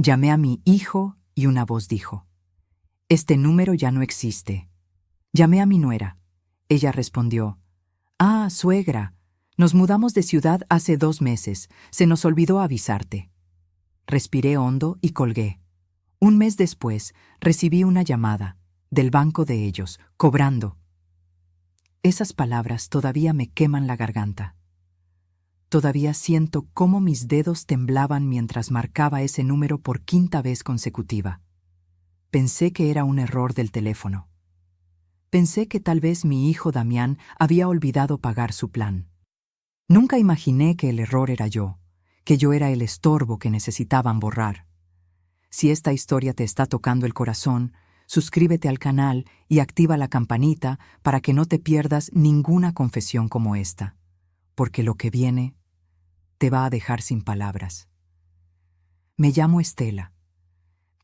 Llamé a mi hijo y una voz dijo: «Este número ya no existe». Llamé a mi nuera. Ella respondió: «Ah, suegra, nos mudamos de ciudad hace 2 meses. Se nos olvidó avisarte». Respiré hondo y colgué. Un mes después, recibí una llamada del banco de ellos, cobrando. Esas palabras todavía me queman la garganta. Todavía siento cómo mis dedos temblaban mientras marcaba ese número por 5ª vez consecutiva. Pensé que era un error del teléfono. Pensé que tal vez mi hijo Damián había olvidado pagar su plan. Nunca imaginé que el error era yo, que yo era el estorbo que necesitaban borrar. Si esta historia te está tocando el corazón, suscríbete al canal y activa la campanita para que no te pierdas ninguna confesión como esta, porque lo que viene te va a dejar sin palabras. Me llamo Estela.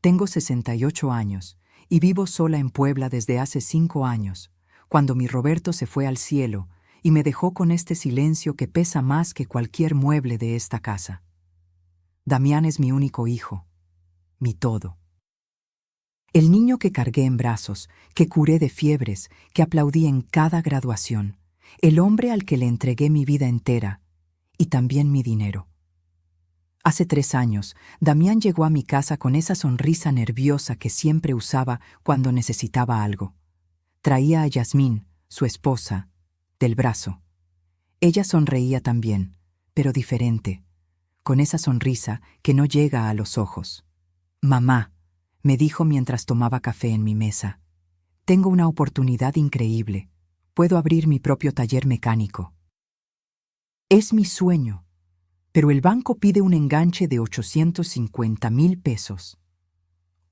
Tengo 68 años y vivo sola en Puebla desde hace 5 años, cuando mi Roberto se fue al cielo y me dejó con este silencio que pesa más que cualquier mueble de esta casa. Damián es mi único hijo, mi todo. El niño que cargué en brazos, que curé de fiebres, que aplaudí en cada graduación, el hombre al que le entregué mi vida entera y también mi dinero. Hace 3 años, Damián llegó a mi casa con esa sonrisa nerviosa que siempre usaba cuando necesitaba algo. Traía a Yasmín, su esposa, del brazo. Ella sonreía también, pero diferente, con esa sonrisa que no llega a los ojos. «Mamá», me dijo mientras tomaba café en mi mesa, «tengo una oportunidad increíble. Puedo abrir mi propio taller mecánico. Es mi sueño, pero el banco pide un enganche de 850,000 pesos.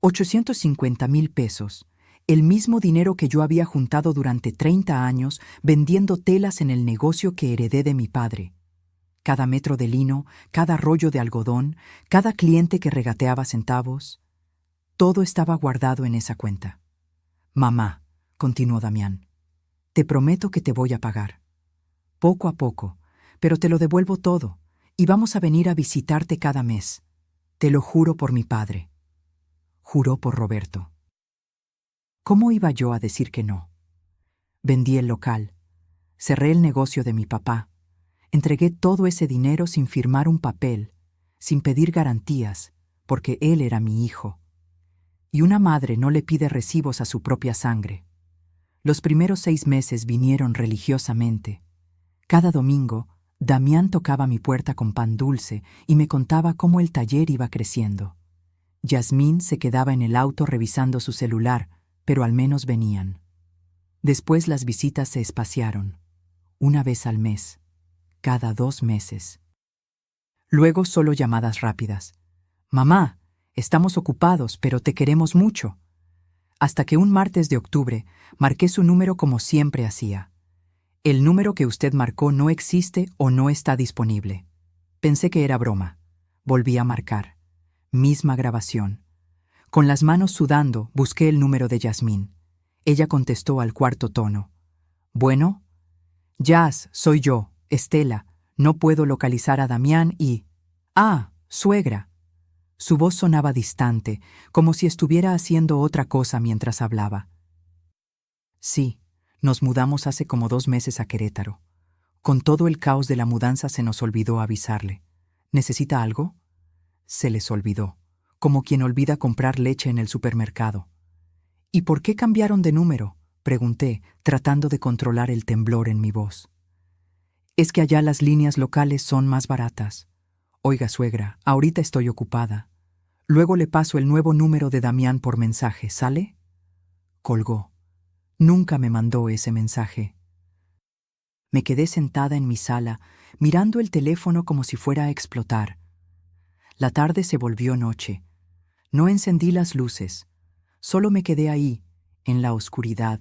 850,000 pesos, el mismo dinero que yo había juntado durante 30 años vendiendo telas en el negocio que heredé de mi padre. Cada metro de lino, cada rollo de algodón, cada cliente que regateaba centavos, todo estaba guardado en esa cuenta. «Mamá», continuó Damián, «te prometo que te voy a pagar. Poco a poco, pero te lo devuelvo todo, y vamos a venir a visitarte cada mes. Te lo juro por mi padre». Juró por Roberto. ¿Cómo iba yo a decir que no? Vendí el local, cerré el negocio de mi papá, entregué todo ese dinero sin firmar un papel, sin pedir garantías, porque él era mi hijo. Y una madre no le pide recibos a su propia sangre. Los primeros 6 meses vinieron religiosamente. Cada domingo, Damián tocaba mi puerta con pan dulce y me contaba cómo el taller iba creciendo. Yasmín se quedaba en el auto revisando su celular, pero al menos venían. Después las visitas se espaciaron, una vez al mes, cada 2 meses. Luego solo llamadas rápidas. «Mamá, estamos ocupados, pero te queremos mucho». Hasta que un martes de octubre marqué su número como siempre hacía. «El número que usted marcó no existe o no está disponible». Pensé que era broma. Volví a marcar. Misma grabación. Con las manos sudando, busqué el número de Yasmín. Ella contestó al 4º tono. «Bueno». «Yas, soy yo, Estela. No puedo localizar a Damián y...» «Ah, suegra». Su voz sonaba distante, como si estuviera haciendo otra cosa mientras hablaba. «Sí, nos mudamos hace como 2 meses a Querétaro. Con todo el caos de la mudanza se nos olvidó avisarle. ¿Necesita algo?» Se les olvidó, como quien olvida comprar leche en el supermercado. «¿Y por qué cambiaron de número?», pregunté, tratando de controlar el temblor en mi voz. «Es que allá las líneas locales son más baratas. Oiga, suegra, ahorita estoy ocupada. Luego le paso el nuevo número de Damián por mensaje, ¿sale?» Colgó. Nunca me mandó ese mensaje. Me quedé sentada en mi sala, mirando el teléfono como si fuera a explotar. La tarde se volvió noche. No encendí las luces. Solo me quedé ahí, en la oscuridad,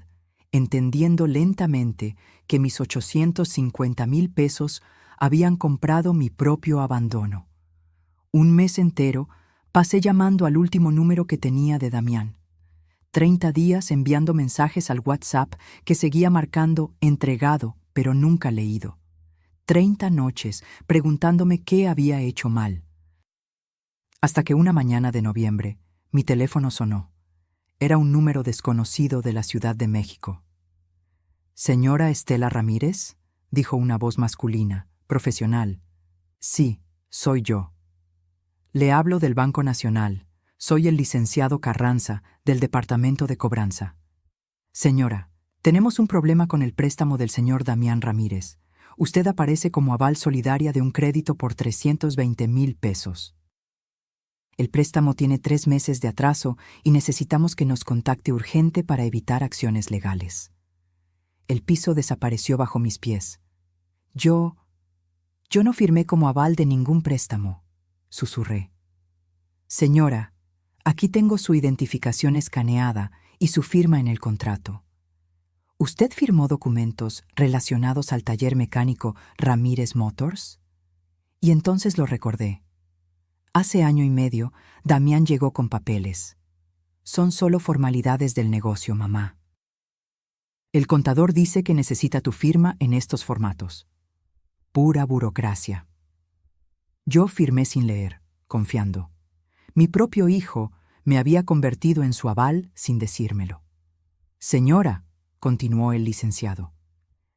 entendiendo lentamente que mis 850,000 pesos habían comprado mi propio abandono. Un mes entero pasé llamando al último número que tenía de Damián. 30 días enviando mensajes al WhatsApp que seguía marcando entregado, pero nunca leído. 30 noches preguntándome qué había hecho mal. Hasta que una mañana de noviembre, mi teléfono sonó. Era un número desconocido de la Ciudad de México. «¿Señora Estela Ramírez?», dijo una voz masculina, profesional. «Sí, soy yo. Le hablo del Banco Nacional. Soy el licenciado Carranza, del Departamento de Cobranza. Señora, tenemos un problema con el préstamo del señor Damián Ramírez. Usted aparece como aval solidaria de un crédito por 320,000 pesos. El préstamo tiene 3 meses de atraso y necesitamos que nos contacte urgente para evitar acciones legales». El piso desapareció bajo mis pies. Yo no firmé como aval de ningún préstamo, susurré. «Señora, aquí tengo su identificación escaneada y su firma en el contrato. ¿Usted firmó documentos relacionados al taller mecánico Ramírez Motors?» Y entonces lo recordé. Hace año y medio, Damián llegó con papeles. «Son solo formalidades del negocio, mamá. El contador dice que necesita tu firma en estos formatos». Pura burocracia. Yo firmé sin leer, confiando. Mi propio hijo me había convertido en su aval sin decírmelo. «Señora», continuó el licenciado,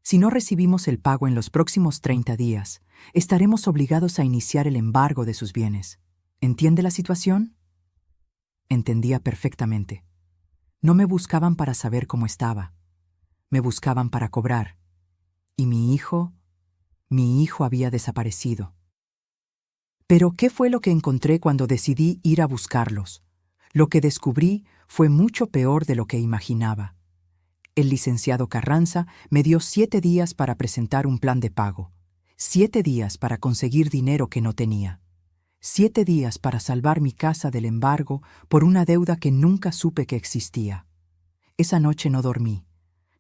«si no recibimos el pago en los próximos 30 días, estaremos obligados a iniciar el embargo de sus bienes. ¿Entiende la situación?». Entendía perfectamente. No me buscaban para saber cómo estaba. Me buscaban para cobrar. Y mi hijo había desaparecido. Pero ¿qué fue lo que encontré cuando decidí ir a buscarlos? Lo que descubrí fue mucho peor de lo que imaginaba. El licenciado Carranza me dio 7 días para presentar un plan de pago, 7 días para conseguir dinero que no tenía, 7 días para salvar mi casa del embargo por una deuda que nunca supe que existía. Esa noche no dormí.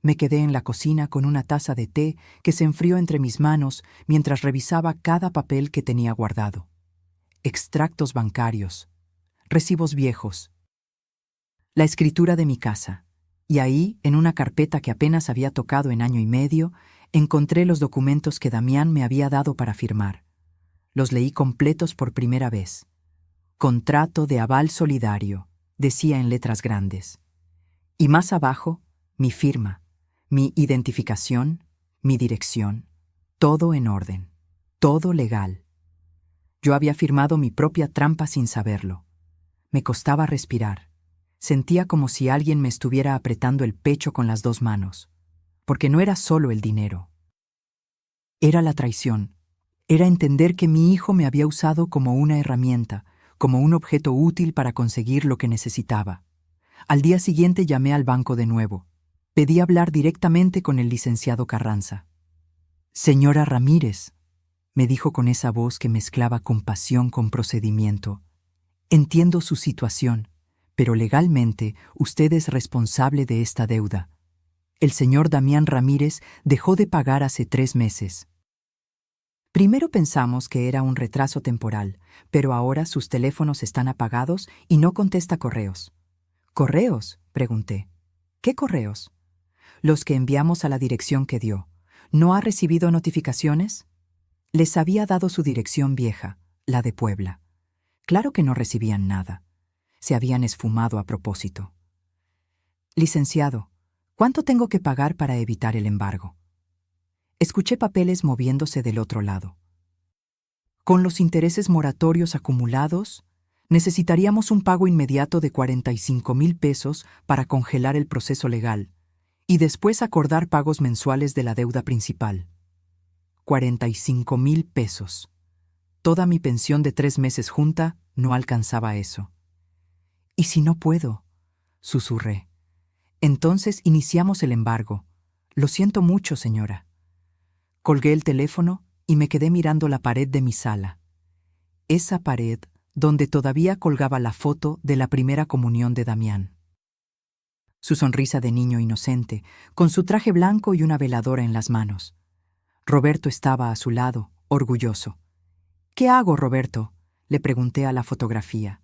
Me quedé en la cocina con una taza de té que se enfrió entre mis manos mientras revisaba cada papel que tenía guardado. Extractos bancarios, recibos viejos, la escritura de mi casa. Y ahí, en una carpeta que apenas había tocado en año y medio, encontré los documentos que Damián me había dado para firmar. Los leí completos por primera vez. «Contrato de aval solidario», decía en letras grandes. Y más abajo, mi firma, mi identificación, mi dirección, todo en orden, todo legal. Yo había firmado mi propia trampa sin saberlo. Me costaba respirar. Sentía como si alguien me estuviera apretando el pecho con las 2 manos, porque no era solo el dinero. Era la traición. Era entender que mi hijo me había usado como una herramienta, como un objeto útil para conseguir lo que necesitaba. Al día siguiente llamé al banco de nuevo. Pedí hablar directamente con el licenciado Carranza. «Señora Ramírez», me dijo con esa voz que mezclaba compasión con procedimiento, «entiendo su situación, pero legalmente usted es responsable de esta deuda. El señor Damián Ramírez dejó de pagar hace 3 meses. Primero pensamos que era un retraso temporal, pero ahora sus teléfonos están apagados y no contesta correos». «¿Correos?», pregunté. «¿Qué correos?». «Los que enviamos a la dirección que dio. ¿No ha recibido notificaciones?». Les había dado su dirección vieja, la de Puebla. Claro que no recibían nada. Se habían esfumado a propósito. «Licenciado, ¿cuánto tengo que pagar para evitar el embargo?». Escuché papeles moviéndose del otro lado. «Con los intereses moratorios acumulados, necesitaríamos un pago inmediato de 45,000 pesos para congelar el proceso legal y después acordar pagos mensuales de la deuda principal». 45,000 pesos. Toda mi pensión de 3 meses junta no alcanzaba eso. «¿Y si no puedo?», susurré. «Entonces iniciamos el embargo. Lo siento mucho, señora». Colgué el teléfono y me quedé mirando la pared de mi sala. Esa pared donde todavía colgaba la foto de la primera comunión de Damián. Su sonrisa de niño inocente, con su traje blanco y una veladora en las manos. Roberto estaba a su lado, orgulloso. «¿Qué hago, Roberto?», le pregunté a la fotografía.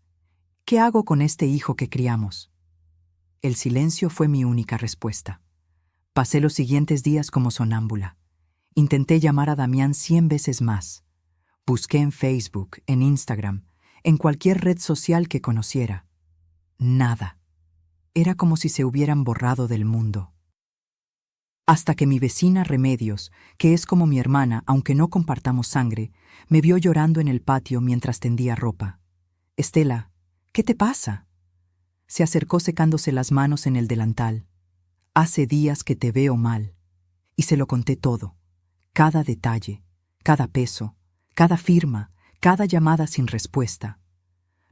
«¿Qué hago con este hijo que criamos?». El silencio fue mi única respuesta. Pasé los siguientes días como sonámbula. Intenté llamar a Damián 100 veces más. Busqué en Facebook, en Instagram, en cualquier red social que conociera. Nada. Era como si se hubieran borrado del mundo. Hasta que mi vecina Remedios, que es como mi hermana aunque no compartamos sangre, me vio llorando en el patio mientras tendía ropa. «Estela, ¿qué te pasa?». Se acercó secándose las manos en el delantal. «Hace días que te veo mal». Y se lo conté todo, cada detalle, cada peso, cada firma, cada llamada sin respuesta.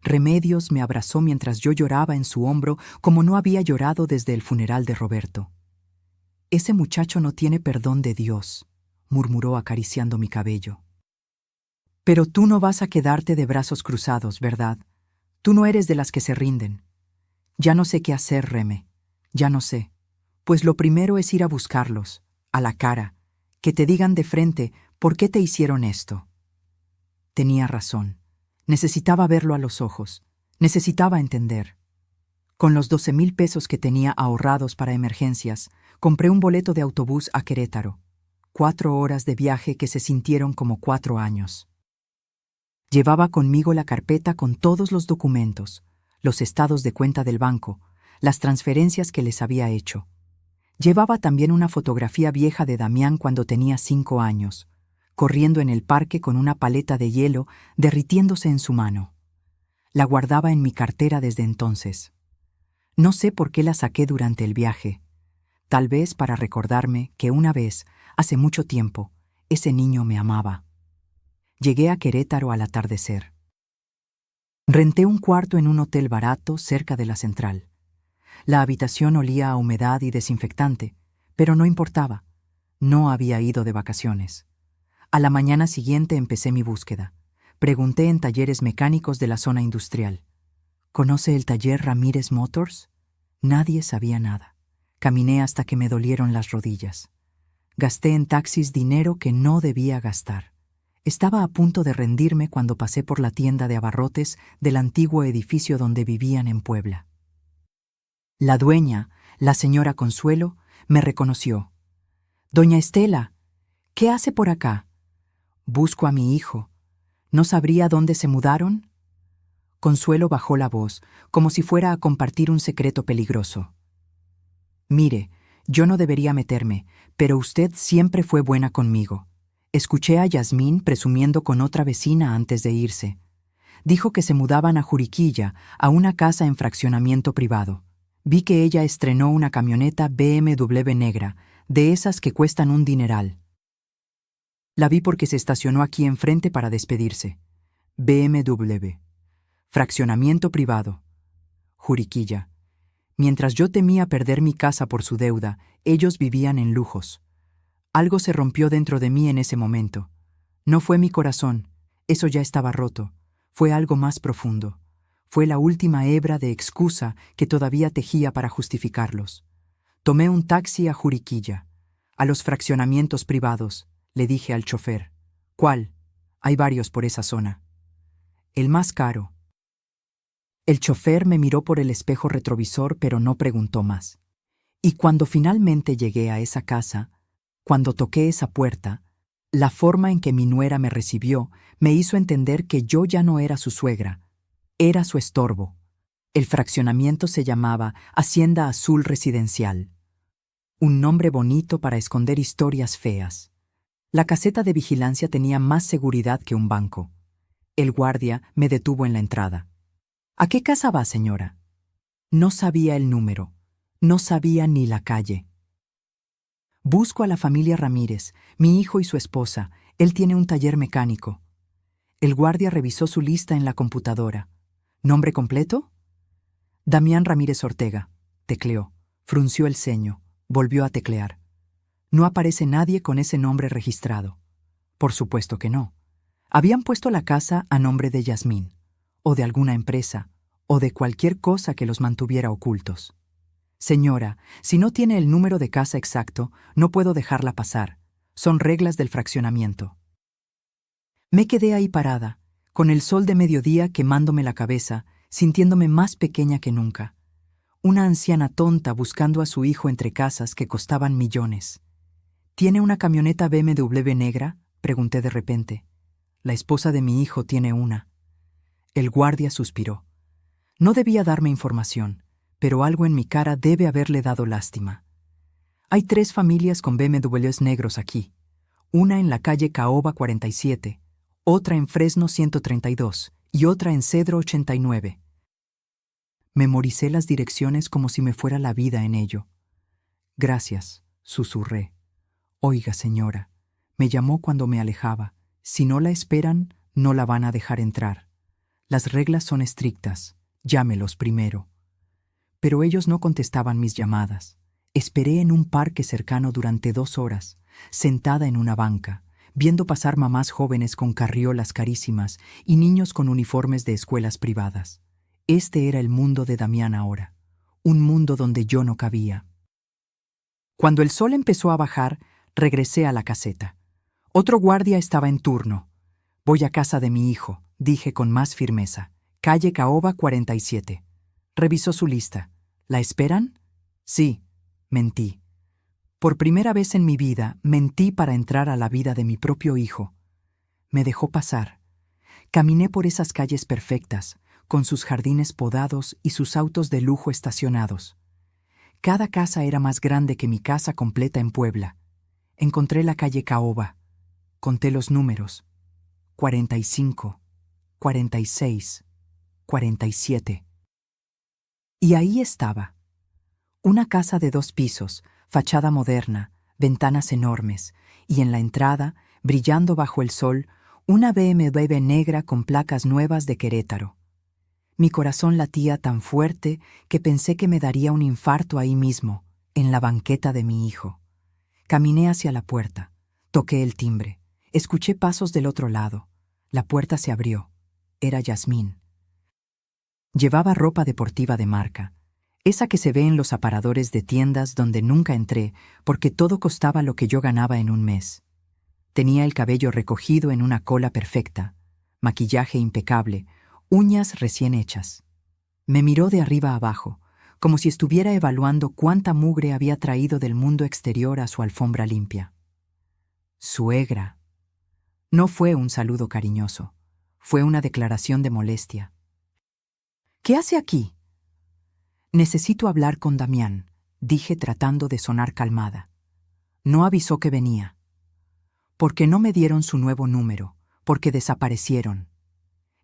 Remedios me abrazó mientras yo lloraba en su hombro como no había llorado desde el funeral de Roberto. «Ese muchacho no tiene perdón de Dios», murmuró acariciando mi cabello. «Pero tú no vas a quedarte de brazos cruzados, ¿verdad? Tú no eres de las que se rinden». «Ya no sé qué hacer, Reme. Ya no sé. Pues lo primero es ir a buscarlos, a la cara, que te digan de frente por qué te hicieron esto». Tenía razón. Necesitaba verlo a los ojos. Necesitaba entender. Con los 12,000 pesos que tenía ahorrados para emergencias, compré un boleto de autobús a Querétaro. 4 horas de viaje que se sintieron como 4 años. Llevaba conmigo la carpeta con todos los documentos, los estados de cuenta del banco, las transferencias que les había hecho. Llevaba también una fotografía vieja de Damián cuando tenía 5 años, corriendo en el parque con una paleta de hielo derritiéndose en su mano. La guardaba en mi cartera desde entonces. No sé por qué la saqué durante el viaje. Tal vez para recordarme que una vez, hace mucho tiempo, ese niño me amaba. Llegué a Querétaro al atardecer. Renté un cuarto en un hotel barato cerca de la central. La habitación olía a humedad y desinfectante, pero no importaba. No había ido de vacaciones. A la mañana siguiente empecé mi búsqueda. Pregunté en talleres mecánicos de la zona industrial. ¿Conoce el taller Ramírez Motors? Nadie sabía nada. Caminé hasta que me dolieron las rodillas. Gasté en taxis dinero que no debía gastar. Estaba a punto de rendirme cuando pasé por la tienda de abarrotes del antiguo edificio donde vivían en Puebla. La dueña, la señora Consuelo, me reconoció. «Doña Estela, ¿qué hace por acá?» «Busco a mi hijo. ¿No sabría dónde se mudaron?» Consuelo bajó la voz, como si fuera a compartir un secreto peligroso. «Mire, yo no debería meterme, pero usted siempre fue buena conmigo. Escuché a Yasmín presumiendo con otra vecina antes de irse. Dijo que se mudaban a Juriquilla, a una casa en fraccionamiento privado. Vi que ella estrenó una camioneta BMW negra, de esas que cuestan un dineral. La vi porque se estacionó aquí enfrente para despedirse. BMW. Fraccionamiento privado. Juriquilla. Mientras yo temía perder mi casa por su deuda, ellos vivían en lujos. Algo se rompió dentro de mí en ese momento. No fue mi corazón, eso ya estaba roto. Fue algo más profundo. Fue la última hebra de excusa que todavía tejía para justificarlos. Tomé un taxi a Juriquilla, a los fraccionamientos privados. Le dije al chofer. «¿Cuál? Hay varios por esa zona». «El más caro». El chofer me miró por el espejo retrovisor, pero no preguntó más. Y cuando finalmente llegué a esa casa, cuando toqué esa puerta, la forma en que mi nuera me recibió me hizo entender que yo ya no era su suegra, era su estorbo. El fraccionamiento se llamaba Hacienda Azul Residencial. Un nombre bonito para esconder historias feas. La caseta de vigilancia tenía más seguridad que un banco. El guardia me detuvo en la entrada. «¿A qué casa va, señora?» No sabía el número, no sabía ni la calle. «Busco a la familia Ramírez, mi hijo y su esposa. Él tiene un taller mecánico». El guardia revisó su lista en la computadora. «¿Nombre completo?» «Damián Ramírez Ortega», tecleó, frunció el ceño, volvió a teclear. «No aparece nadie con ese nombre registrado». Por supuesto que no. Habían puesto la casa a nombre de Yasmín, o de alguna empresa, o de cualquier cosa que los mantuviera ocultos. «Señora, si no tiene el número de casa exacto, no puedo dejarla pasar. Son reglas del fraccionamiento». Me quedé ahí parada, con el sol de mediodía quemándome la cabeza, sintiéndome más pequeña que nunca. Una anciana tonta buscando a su hijo entre casas que costaban millones. «¿Tiene una camioneta BMW negra?», pregunté de repente. «La esposa de mi hijo tiene una». El guardia suspiró. No debía darme información, pero algo en mi cara debe haberle dado lástima. Hay 3 familias con BMWs negros aquí. Una en la calle Caoba 47, otra en Fresno 132 y otra en Cedro 89. Memoricé las direcciones como si me fuera la vida en ello. Gracias, susurré. Oiga, señora, me llamó cuando me alejaba. Si no la esperan, no la van a dejar entrar. Las reglas son estrictas. Llámelos primero. Pero ellos no contestaban mis llamadas. Esperé en un parque cercano durante 2 horas, sentada en una banca, viendo pasar mamás jóvenes con carriolas carísimas y niños con uniformes de escuelas privadas. Este era el mundo de Damián ahora, un mundo donde yo no cabía. Cuando el sol empezó a bajar, regresé a la caseta. Otro guardia estaba en turno. Voy a casa de mi hijo, dije con más firmeza. Calle Caoba 47. Revisó su lista. ¿La esperan? Sí, mentí. Por primera vez en mi vida, mentí para entrar a la vida de mi propio hijo. Me dejó pasar. Caminé por esas calles perfectas, con sus jardines podados y sus autos de lujo estacionados. Cada casa era más grande que mi casa completa en Puebla. Encontré la calle Caoba. Conté los números. 45, 46, 47. Y ahí estaba. Una casa de 2 pisos, fachada moderna, ventanas enormes, y en la entrada, brillando bajo el sol, una BMW negra con placas nuevas de Querétaro. Mi corazón latía tan fuerte que pensé que me daría un infarto ahí mismo, en la banqueta de mi hijo. Caminé hacia la puerta, toqué el timbre, escuché pasos del otro lado. La puerta se abrió. Era Yasmín. Llevaba ropa deportiva de marca, esa que se ve en los aparadores de tiendas donde nunca entré porque todo costaba lo que yo ganaba en un mes. Tenía el cabello recogido en una cola perfecta, maquillaje impecable, uñas recién hechas. Me miró de arriba a abajo, como si estuviera evaluando cuánta mugre había traído del mundo exterior a su alfombra limpia. Suegra. No fue un saludo cariñoso, fue una declaración de molestia. ¿Qué hace aquí? Necesito hablar con Damián, dije tratando de sonar calmada. No avisó que venía. Porque no me dieron su nuevo número, porque desaparecieron.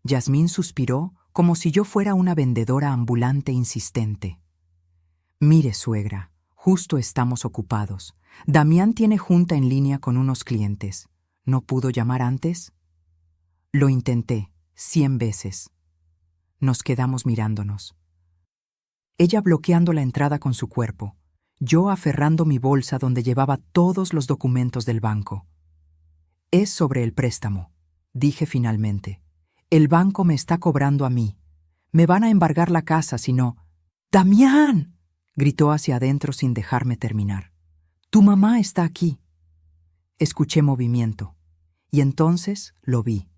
Yasmín suspiró como si yo fuera una vendedora ambulante insistente. Mire, suegra, justo estamos ocupados. Damián tiene junta en línea con unos clientes. ¿No pudo llamar antes? Lo intenté, 100 veces. Nos quedamos mirándonos. Ella bloqueando la entrada con su cuerpo, yo aferrando mi bolsa donde llevaba todos los documentos del banco. Es sobre el préstamo, dije finalmente. El banco me está cobrando a mí. Me van a embargar la casa si no... ¡Damián!, gritó hacia adentro sin dejarme terminar. Tu mamá está aquí. Escuché movimiento, y entonces lo vi.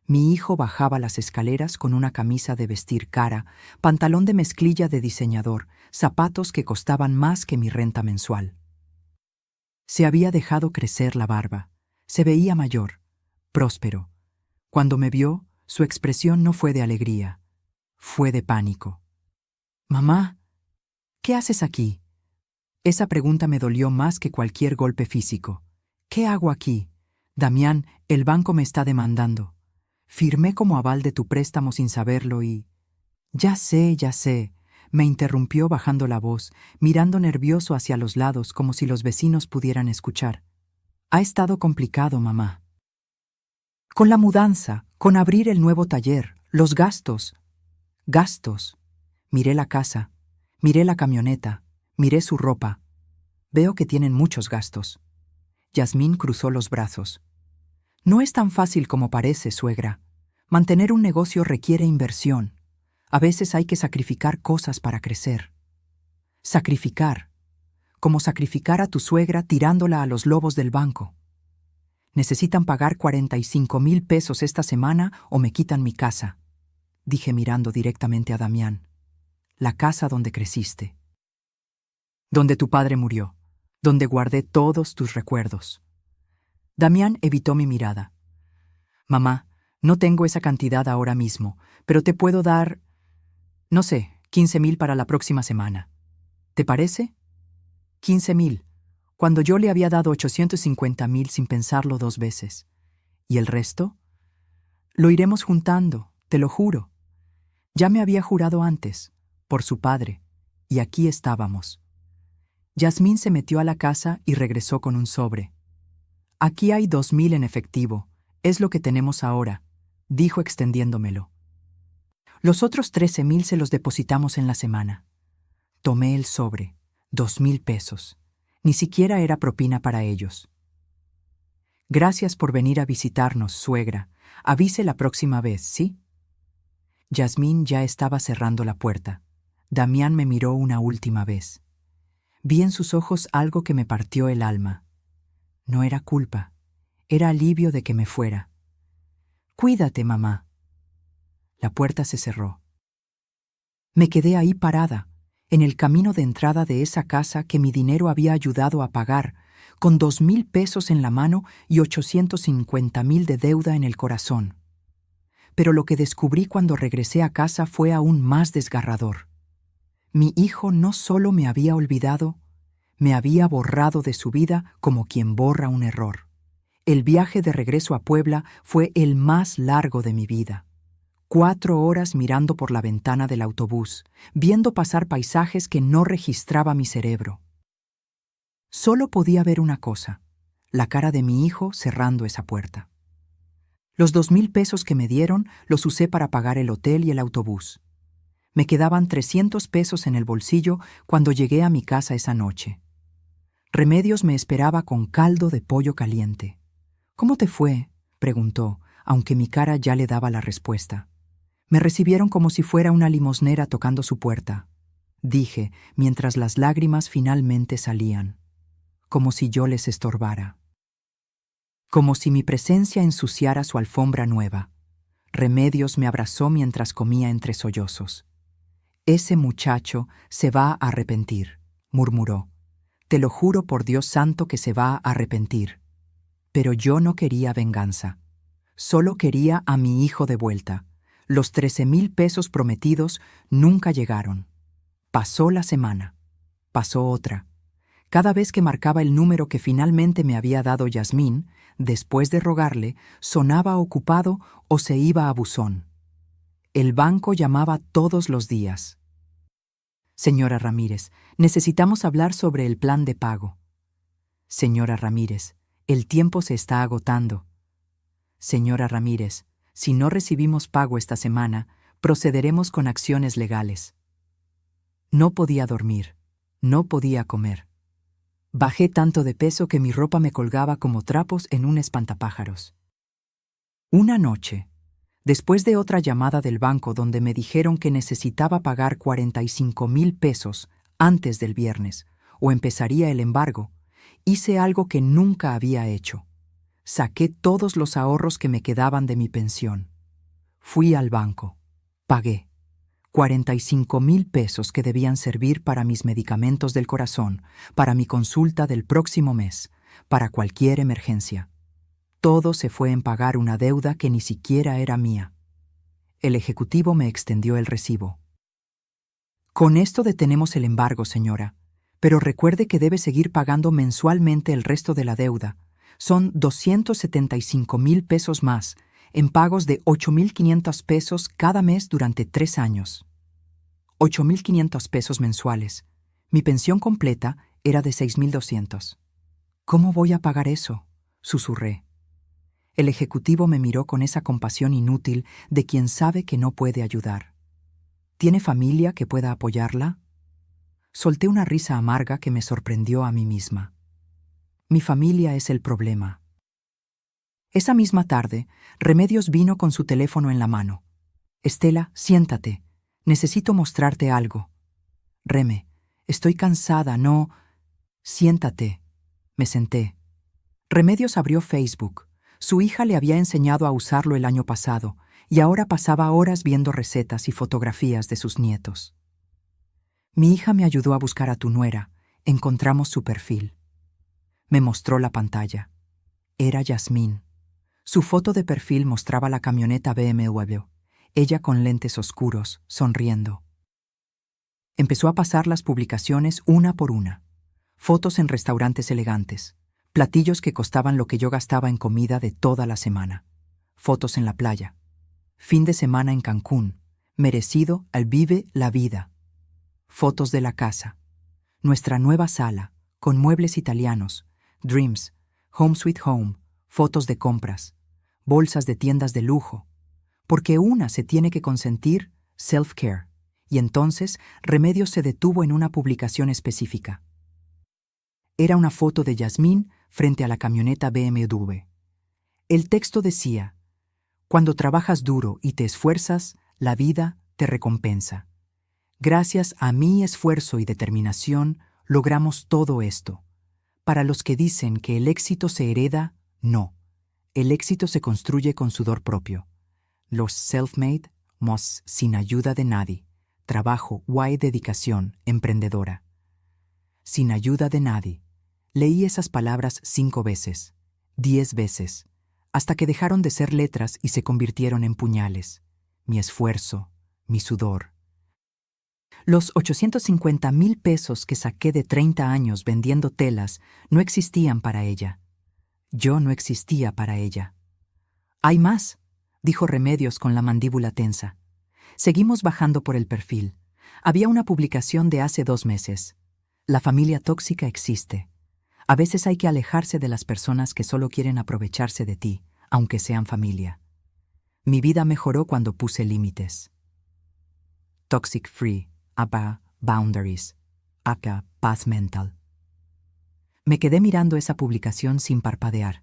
Mi hijo bajaba las escaleras con una camisa de vestir cara, pantalón de mezclilla de diseñador, zapatos que costaban más que mi renta mensual. Se había dejado crecer la barba. Se veía mayor, próspero. Cuando me vio, su expresión no fue de alegría, fue de pánico. «Mamá, ¿qué haces aquí?» Esa pregunta me dolió más que cualquier golpe físico. «¿Qué hago aquí? Damián, el banco me está demandando. Firmé como aval de tu préstamo sin saberlo y...» Ya sé, me interrumpió bajando la voz, mirando nervioso hacia los lados como si los vecinos pudieran escuchar. «Ha estado complicado, mamá. Con la mudanza, con abrir el nuevo taller, los gastos. Gastos. Miré la casa, miré la camioneta, miré su ropa. Veo que tienen muchos gastos». Yasmín cruzó los brazos. «No es tan fácil como parece, suegra. Mantener un negocio requiere inversión. A veces hay que sacrificar cosas para crecer». Sacrificar. Como sacrificar a tu suegra tirándola a los lobos del banco. «Necesitan pagar 45,000 pesos esta semana o me quitan mi casa», dije mirando directamente a Damián. «La casa donde creciste. Donde tu padre murió. Donde guardé todos tus recuerdos». Damián evitó mi mirada. «Mamá, No tengo esa cantidad ahora mismo, pero te puedo dar, no sé, 15,000 para la próxima semana. ¿Te parece? 15,000, cuando yo le había dado 850,000 sin pensarlo 2 veces. ¿Y el resto? Lo iremos juntando, te lo juro. Ya me había jurado antes, por su padre, y aquí estábamos. Yasmín se metió a la casa y regresó con un sobre. Aquí hay 2,000 en efectivo, es lo que tenemos ahora, dijo extendiéndomelo. Los otros 13,000 se los depositamos en la semana. Tomé el sobre, 2,000 pesos. Ni siquiera era propina para ellos. Gracias por venir a visitarnos, suegra. Avise la próxima vez, ¿sí? Yasmín ya estaba cerrando la puerta. Damián me miró una última vez. Vi en sus ojos algo que me partió el alma. No era culpa, era alivio de que me fuera. Cuídate, mamá. La puerta se cerró. Me quedé ahí parada, en el camino de entrada de esa casa que mi dinero había ayudado a pagar, con 2,000 pesos en la mano y 850,000 de deuda en el corazón. Pero lo que descubrí cuando regresé a casa fue aún más desgarrador. Mi hijo no solo me había olvidado, me había borrado de su vida como quien borra un error. El viaje de regreso a Puebla fue el más largo de mi vida. 4 horas mirando por la ventana del autobús, viendo pasar paisajes que no registraba mi cerebro. Solo podía ver una cosa, la cara de mi hijo cerrando esa puerta. Los 2,000 pesos que me dieron los usé para pagar el hotel y el autobús. Me quedaban 300 pesos en el bolsillo cuando llegué a mi casa esa noche. Remedios me esperaba con caldo de pollo caliente. «¿Cómo te fue?», preguntó, aunque mi cara ya le daba la respuesta. Me recibieron como si fuera una limosnera tocando su puerta, dije, mientras las lágrimas finalmente salían. Como si yo les estorbara. Como si mi presencia ensuciara su alfombra nueva. Remedios me abrazó mientras comía entre sollozos. «Ese muchacho se va a arrepentir», murmuró. «Te lo juro por Dios santo que se va a arrepentir». Pero yo no quería venganza. Solo quería a mi hijo de vuelta. Los 13,000 pesos prometidos nunca llegaron. Pasó la semana. Pasó otra. Cada vez que marcaba el número que finalmente me había dado Yasmín, después de rogarle, sonaba ocupado o se iba a buzón. El banco llamaba todos los días. «Señora Ramírez, necesitamos hablar sobre el plan de pago». «Señora Ramírez, el tiempo se está agotando». «Señora Ramírez, si no recibimos pago esta semana, procederemos con acciones legales». No podía dormir, no podía comer. Bajé tanto de peso que mi ropa me colgaba como trapos en un espantapájaros. Una noche, después de otra llamada del banco donde me dijeron que necesitaba pagar 45,000 pesos antes del viernes, o empezaría el embargo, hice algo que nunca había hecho. Saqué todos los ahorros que me quedaban de mi pensión. Fui al banco. Pagué 45,000 pesos que debían servir para mis medicamentos del corazón, para mi consulta del próximo mes, para cualquier emergencia. Todo se fue en pagar una deuda que ni siquiera era mía. El ejecutivo me extendió el recibo. «Con esto detenemos el embargo, señora, pero recuerde que debe seguir pagando mensualmente el resto de la deuda. Son 275,000 pesos más, en pagos de 8,500 pesos cada mes durante 3 años. 8,500 pesos mensuales. Mi pensión completa era de 6,200. «¿Cómo voy a pagar eso?», susurré. El ejecutivo me miró con esa compasión inútil de quien sabe que no puede ayudar. «¿Tiene familia que pueda apoyarla?». Solté una risa amarga que me sorprendió a mí misma. «Mi familia es el problema». Esa misma tarde, Remedios vino con su teléfono en la mano. «Estela, siéntate. Necesito mostrarte algo». «Reme, estoy cansada, no...». «Siéntate». Me senté. Remedios abrió Facebook. Su hija le había enseñado a usarlo el año pasado, y ahora pasaba horas viendo recetas y fotografías de sus nietos. «Mi hija me ayudó a buscar a tu nuera. Encontramos su perfil». Me mostró la pantalla. Era Yasmín. Su foto de perfil mostraba la camioneta BMW, ella con lentes oscuros, sonriendo. Empezó a pasar las publicaciones una por una. Fotos en restaurantes elegantes, platillos que costaban lo que yo gastaba en comida de toda la semana. Fotos en la playa. Fin de semana en Cancún, merecido al vive la vida. Fotos de la casa. Nuestra nueva sala, con muebles italianos, Dreams, Home Sweet Home, fotos de compras, bolsas de tiendas de lujo. Porque una se tiene que consentir self-care. Y entonces Remedios se detuvo en una publicación específica. Era una foto de Yasmín frente a la camioneta BMW. El texto decía: cuando trabajas duro y te esfuerzas, la vida te recompensa. Gracias a mi esfuerzo y determinación, logramos todo esto. Para los que dicen que el éxito se hereda, no. El éxito se construye con sudor propio. Los self-made, sin ayuda de nadie. Trabajo, dedicación, emprendedora. Sin ayuda de nadie. Leí esas palabras 5 veces, 10 veces, hasta que dejaron de ser letras y se convirtieron en puñales. Mi esfuerzo, mi sudor. Los 850,000 pesos que saqué de 30 años vendiendo telas no existían para ella. Yo no existía para ella. «Hay más», dijo Remedios con la mandíbula tensa. Seguimos bajando por el perfil. Había una publicación de hace 2 meses. La familia tóxica existe. A veces hay que alejarse de las personas que solo quieren aprovecharse de ti, aunque sean familia. Mi vida mejoró cuando puse límites. Toxic free, APA, boundaries, APA, paz mental. Me quedé mirando esa publicación sin parpadear.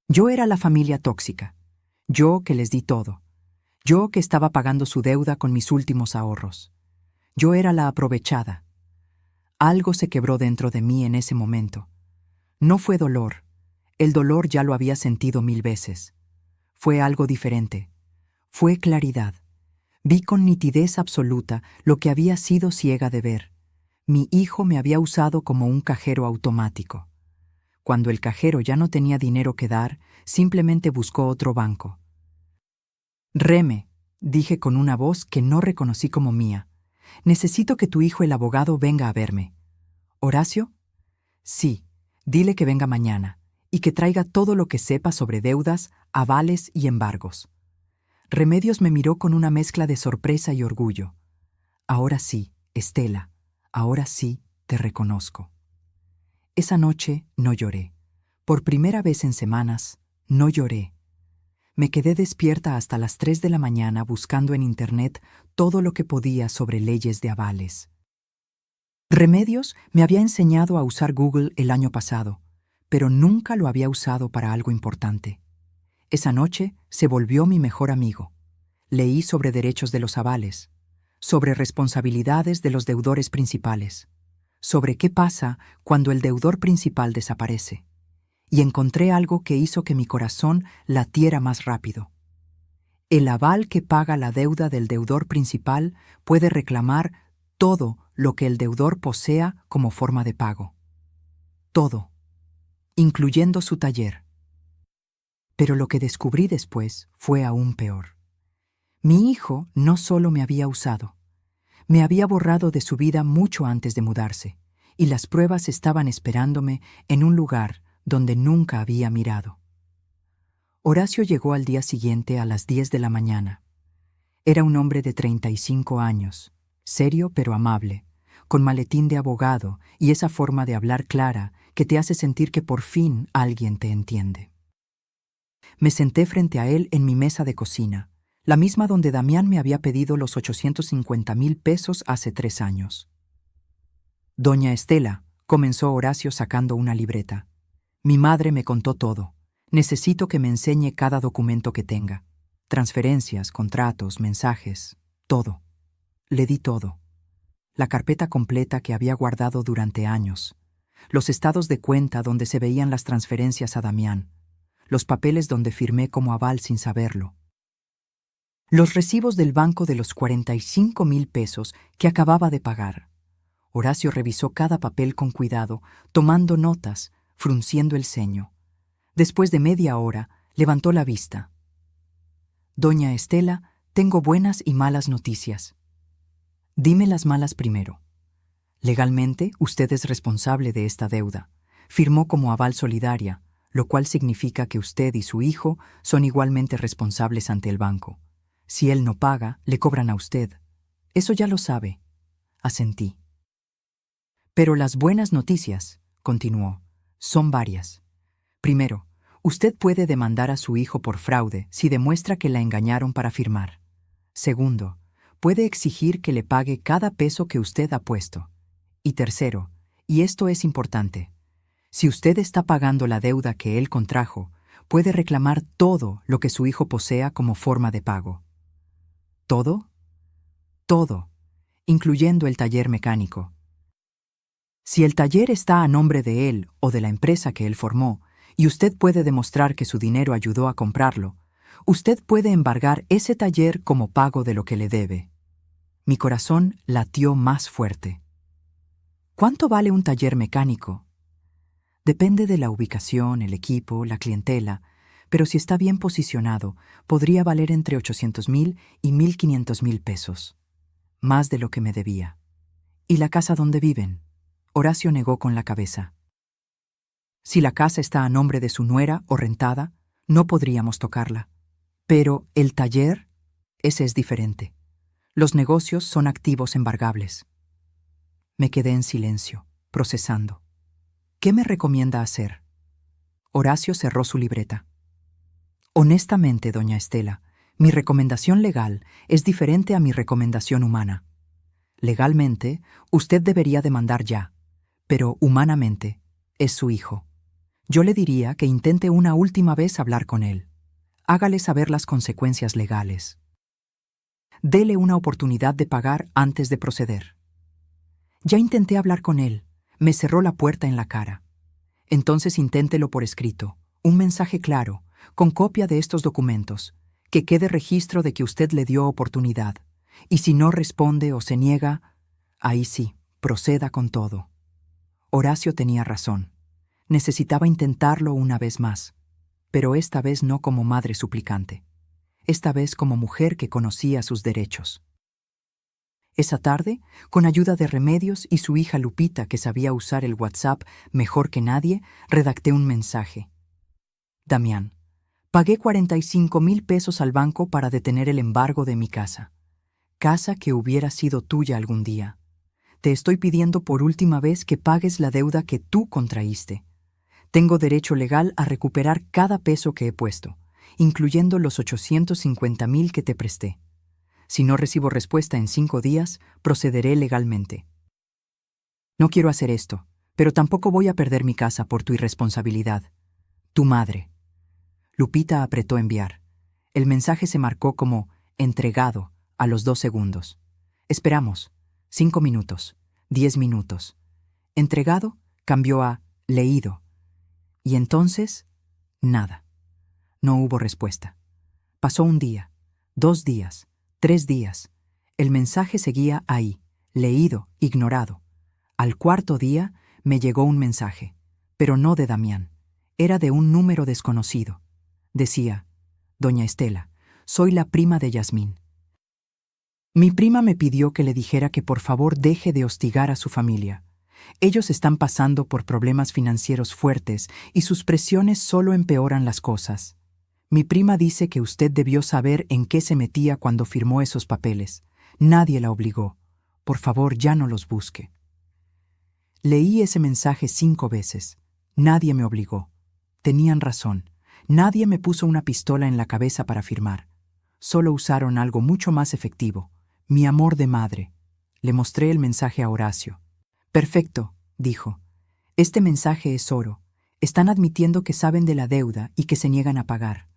Yo era la familia tóxica. Yo que les di todo. Yo que estaba pagando su deuda con mis últimos ahorros. Yo era la aprovechada. Algo se quebró dentro de mí en ese momento. No fue dolor. El dolor ya lo había sentido 1000 veces. Fue algo diferente. Fue claridad. Vi con nitidez absoluta lo que había sido ciega de ver. Mi hijo me había usado como un cajero automático. Cuando el cajero ya no tenía dinero que dar, simplemente buscó otro banco. «Reme», dije con una voz que no reconocí como mía, «necesito que tu hijo el abogado venga a verme». «¿Horacio?» «Sí, dile que venga mañana y que traiga todo lo que sepa sobre deudas, avales y embargos». Remedios me miró con una mezcla de sorpresa y orgullo. «Ahora sí, Estela, ahora sí te reconozco». Esa noche no lloré. Por primera vez en semanas, no lloré. Me quedé despierta hasta las 3 de la mañana buscando en Internet todo lo que podía sobre leyes de avales. Remedios me había enseñado a usar Google el año pasado, pero nunca lo había usado para algo importante. Esa noche se volvió mi mejor amigo. Leí sobre derechos de los avales, sobre responsabilidades de los deudores principales, sobre qué pasa cuando el deudor principal desaparece. Y encontré algo que hizo que mi corazón latiera más rápido. El aval que paga la deuda del deudor principal puede reclamar todo lo que el deudor posea como forma de pago. Todo, incluyendo su taller. Pero lo que descubrí después fue aún peor. Mi hijo no solo me había usado, me había borrado de su vida mucho antes de mudarse, y las pruebas estaban esperándome en un lugar donde nunca había mirado. Horacio llegó al día siguiente a las 10 de la mañana. Era un hombre de 35 años, serio pero amable, con maletín de abogado y esa forma de hablar clara que te hace sentir que por fin alguien te entiende. Me senté frente a él en mi mesa de cocina, la misma donde Damián me había pedido los 850,000 pesos hace 3 años. «Doña Estela», comenzó Horacio sacando una libreta. «Mi madre me contó todo. Necesito que me enseñe cada documento que tenga. Transferencias, contratos, mensajes, todo». Le di todo. La carpeta completa que había guardado durante años. Los estados de cuenta donde se veían las transferencias a Damián. Los papeles donde firmé como aval sin saberlo. Los recibos del banco de los 45,000 pesos que acababa de pagar. Horacio revisó cada papel con cuidado, tomando notas, frunciendo el ceño. Después de media hora, Levantó la vista. Doña Estela, tengo buenas y malas noticias. Dime las malas primero. Legalmente, usted es responsable de esta deuda. Firmó como aval solidaria, lo cual significa que usted y su hijo son igualmente responsables ante el banco. Si él no paga, le cobran a usted. Eso ya lo sabe. Asentí. Pero las buenas noticias, continuó, son varias. Primero, usted puede demandar a su hijo por fraude si demuestra que la engañaron para firmar. Segundo, puede exigir que le pague cada peso que usted ha puesto. Y tercero, y esto es importante, si usted está pagando la deuda que él contrajo, puede reclamar todo lo que su hijo posea como forma de pago. ¿Todo? Todo, incluyendo el taller mecánico. Si el taller está a nombre de él o de la empresa que él formó, y usted puede demostrar que su dinero ayudó a comprarlo, usted puede embargar ese taller como pago de lo que le debe. Mi corazón latió más fuerte. ¿Cuánto vale un taller mecánico? Depende de la ubicación, el equipo, la clientela, pero si está bien posicionado, podría valer entre 800,000 y 1,500,000 pesos. Más de lo que me debía. ¿Y la casa donde viven? Horacio negó con la cabeza. Si la casa está a nombre de su nuera o rentada, no podríamos tocarla. Pero el taller, ese es diferente. Los negocios son activos embargables. Me quedé en silencio, procesando. ¿Qué me recomienda hacer? Horacio cerró su libreta. Honestamente, doña Estela, mi recomendación legal es diferente a mi recomendación humana. Legalmente, usted debería demandar ya, pero humanamente, es su hijo. Yo le diría que intente una última vez hablar con él. Hágale saber las consecuencias legales. Dele una oportunidad de pagar antes de proceder. Ya intenté hablar con él. Me cerró la puerta en la cara. Entonces inténtelo por escrito, un mensaje claro, con copia de estos documentos, que quede registro de que usted le dio oportunidad. Y si no responde o se niega, ahí sí, proceda con todo. Horacio tenía razón. Necesitaba intentarlo una vez más, pero esta vez no como madre suplicante. Esta vez como mujer que conocía sus derechos. Esa tarde, con ayuda de Remedios y su hija Lupita, que sabía usar el WhatsApp mejor que nadie, redacté un mensaje. Damián, pagué 45,000 pesos al banco para detener el embargo de mi casa. Casa que hubiera sido tuya algún día. Te estoy pidiendo por última vez que pagues la deuda que tú contraíste. Tengo derecho legal a recuperar cada peso que he puesto, incluyendo los 850,000 que te presté. Si no recibo respuesta en 5 días, procederé legalmente. No quiero hacer esto, pero tampoco voy a perder mi casa por tu irresponsabilidad. Tu madre. Lupita apretó enviar. El mensaje se marcó como entregado a los 2 segundos. Esperamos. 5 minutos. 10 minutos. Entregado cambió a leído. Y entonces, nada. No hubo respuesta. Pasó un día, 2 días. 3 días. El mensaje seguía ahí, leído, ignorado. Al 4.º día me llegó un mensaje, pero no de Damián. Era de un número desconocido. Decía, Doña Estela, soy la prima de Yasmín. Mi prima me pidió que le dijera que por favor deje de hostigar a su familia. Ellos están pasando por problemas financieros fuertes y sus presiones solo empeoran las cosas. Mi prima dice que usted debió saber en qué se metía cuando firmó esos papeles. Nadie la obligó. Por favor, ya no los busque. Leí ese mensaje 5 veces. Nadie me obligó. Tenían razón. Nadie me puso una pistola en la cabeza para firmar. Solo usaron algo mucho más efectivo. Mi amor de madre. Le mostré el mensaje a Horacio. Perfecto, dijo. Este mensaje es oro. Están admitiendo que saben de la deuda y que se niegan a pagar.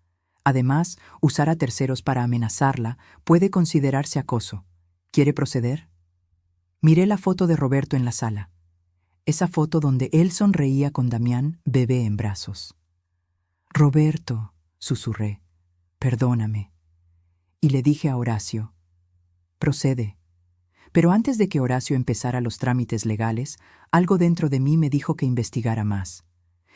Además, usar a terceros para amenazarla puede considerarse acoso. ¿Quiere proceder? Miré la foto de Roberto en la sala. Esa foto donde él sonreía con Damián, bebé en brazos. Roberto, susurré, perdóname. Y le dije a Horacio, procede. Pero antes de que Horacio empezara los trámites legales, algo dentro de mí me dijo que investigara más.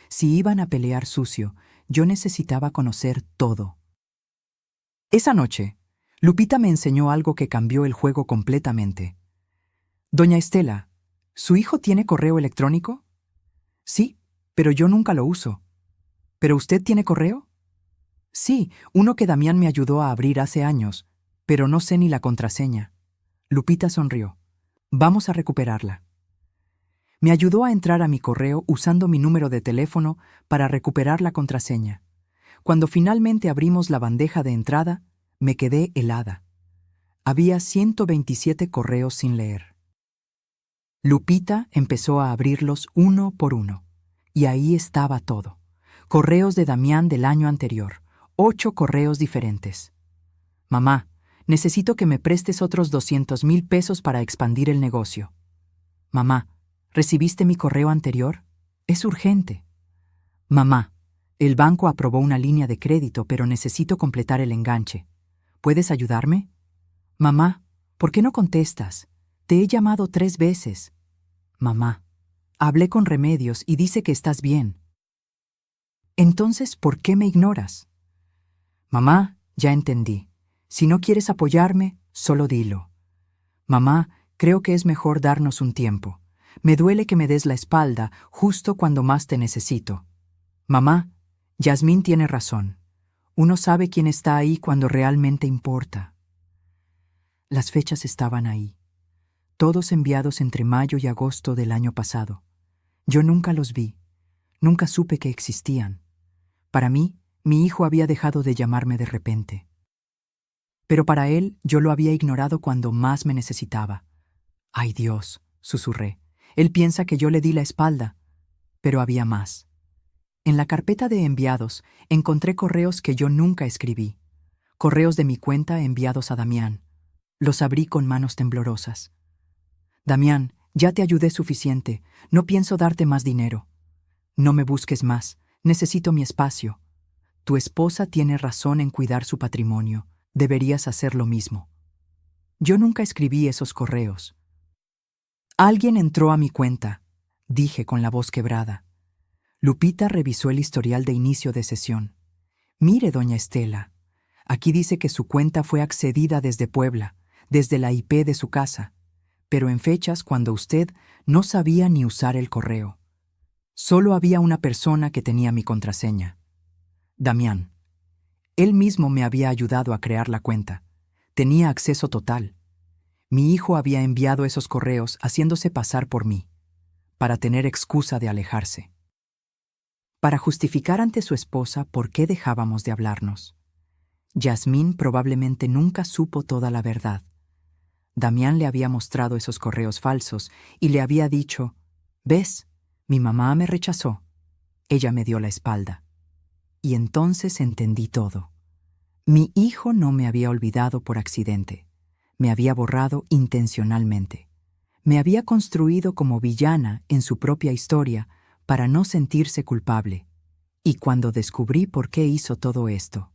Si iban a pelear sucio, Yo necesitaba conocer todo. Esa noche, Lupita me enseñó algo que cambió el juego completamente. Doña Estela, ¿su hijo tiene correo electrónico? Sí, pero yo nunca lo uso. ¿Pero usted tiene correo? Sí, uno que Damián me ayudó a abrir hace años, pero no sé ni la contraseña. Lupita sonrió. Vamos a recuperarla. Me ayudó a entrar a mi correo usando mi número de teléfono para recuperar la contraseña. Cuando finalmente abrimos la bandeja de entrada, me quedé helada. Había 127 correos sin leer. Lupita empezó a abrirlos uno por uno, y ahí estaba todo. Correos de Damián del año anterior, 8 correos diferentes. Mamá, necesito que me prestes otros 200,000 pesos para expandir el negocio. Mamá, ¿recibiste mi correo anterior? Es urgente. Mamá, el banco aprobó una línea de crédito, pero necesito completar el enganche. ¿Puedes ayudarme? Mamá, ¿por qué no contestas? Te he llamado 3 veces. Mamá, hablé con Remedios y dice que estás bien. Entonces, ¿por qué me ignoras? Mamá, ya entendí. Si no quieres apoyarme, solo dilo. Mamá, creo que es mejor darnos un tiempo. Me duele que me des la espalda justo cuando más te necesito. Mamá, Yasmín tiene razón. Uno sabe quién está ahí cuando realmente importa. Las fechas estaban ahí, todos enviados entre mayo y agosto del año pasado. Yo nunca los vi, nunca supe que existían. Para mí, mi hijo había dejado de llamarme de repente. Pero para él, yo lo había ignorado cuando más me necesitaba. ¡Ay Dios!, susurré. Él piensa que yo le di la espalda. Pero había más. En la carpeta de enviados encontré correos que yo nunca escribí. Correos de mi cuenta enviados a Damián. Los abrí con manos temblorosas. Damián, ya te ayudé suficiente. No pienso darte más dinero. No me busques más. Necesito mi espacio. Tu esposa tiene razón en cuidar su patrimonio. Deberías hacer lo mismo. Yo nunca escribí esos correos. Alguien entró a mi cuenta, dije con la voz quebrada. Lupita revisó el historial de inicio de sesión. Mire, doña Estela, aquí dice que su cuenta fue accedida desde Puebla, desde la IP de su casa, pero en fechas cuando usted no sabía ni usar el correo. Solo había una persona que tenía mi contraseña. Damián. Él mismo me había ayudado a crear la cuenta. Tenía acceso total. Mi hijo había enviado esos correos haciéndose pasar por mí, para tener excusa de alejarse. Para justificar ante su esposa por qué dejábamos de hablarnos. Yasmín probablemente nunca supo toda la verdad. Damián le había mostrado esos correos falsos y le había dicho, «¿Ves? Mi mamá me rechazó. Ella me dio la espalda». Y entonces entendí todo. Mi hijo no me había olvidado por accidente. Me había borrado intencionalmente. Me había construido como villana en su propia historia para no sentirse culpable. Y cuando descubrí por qué hizo todo esto,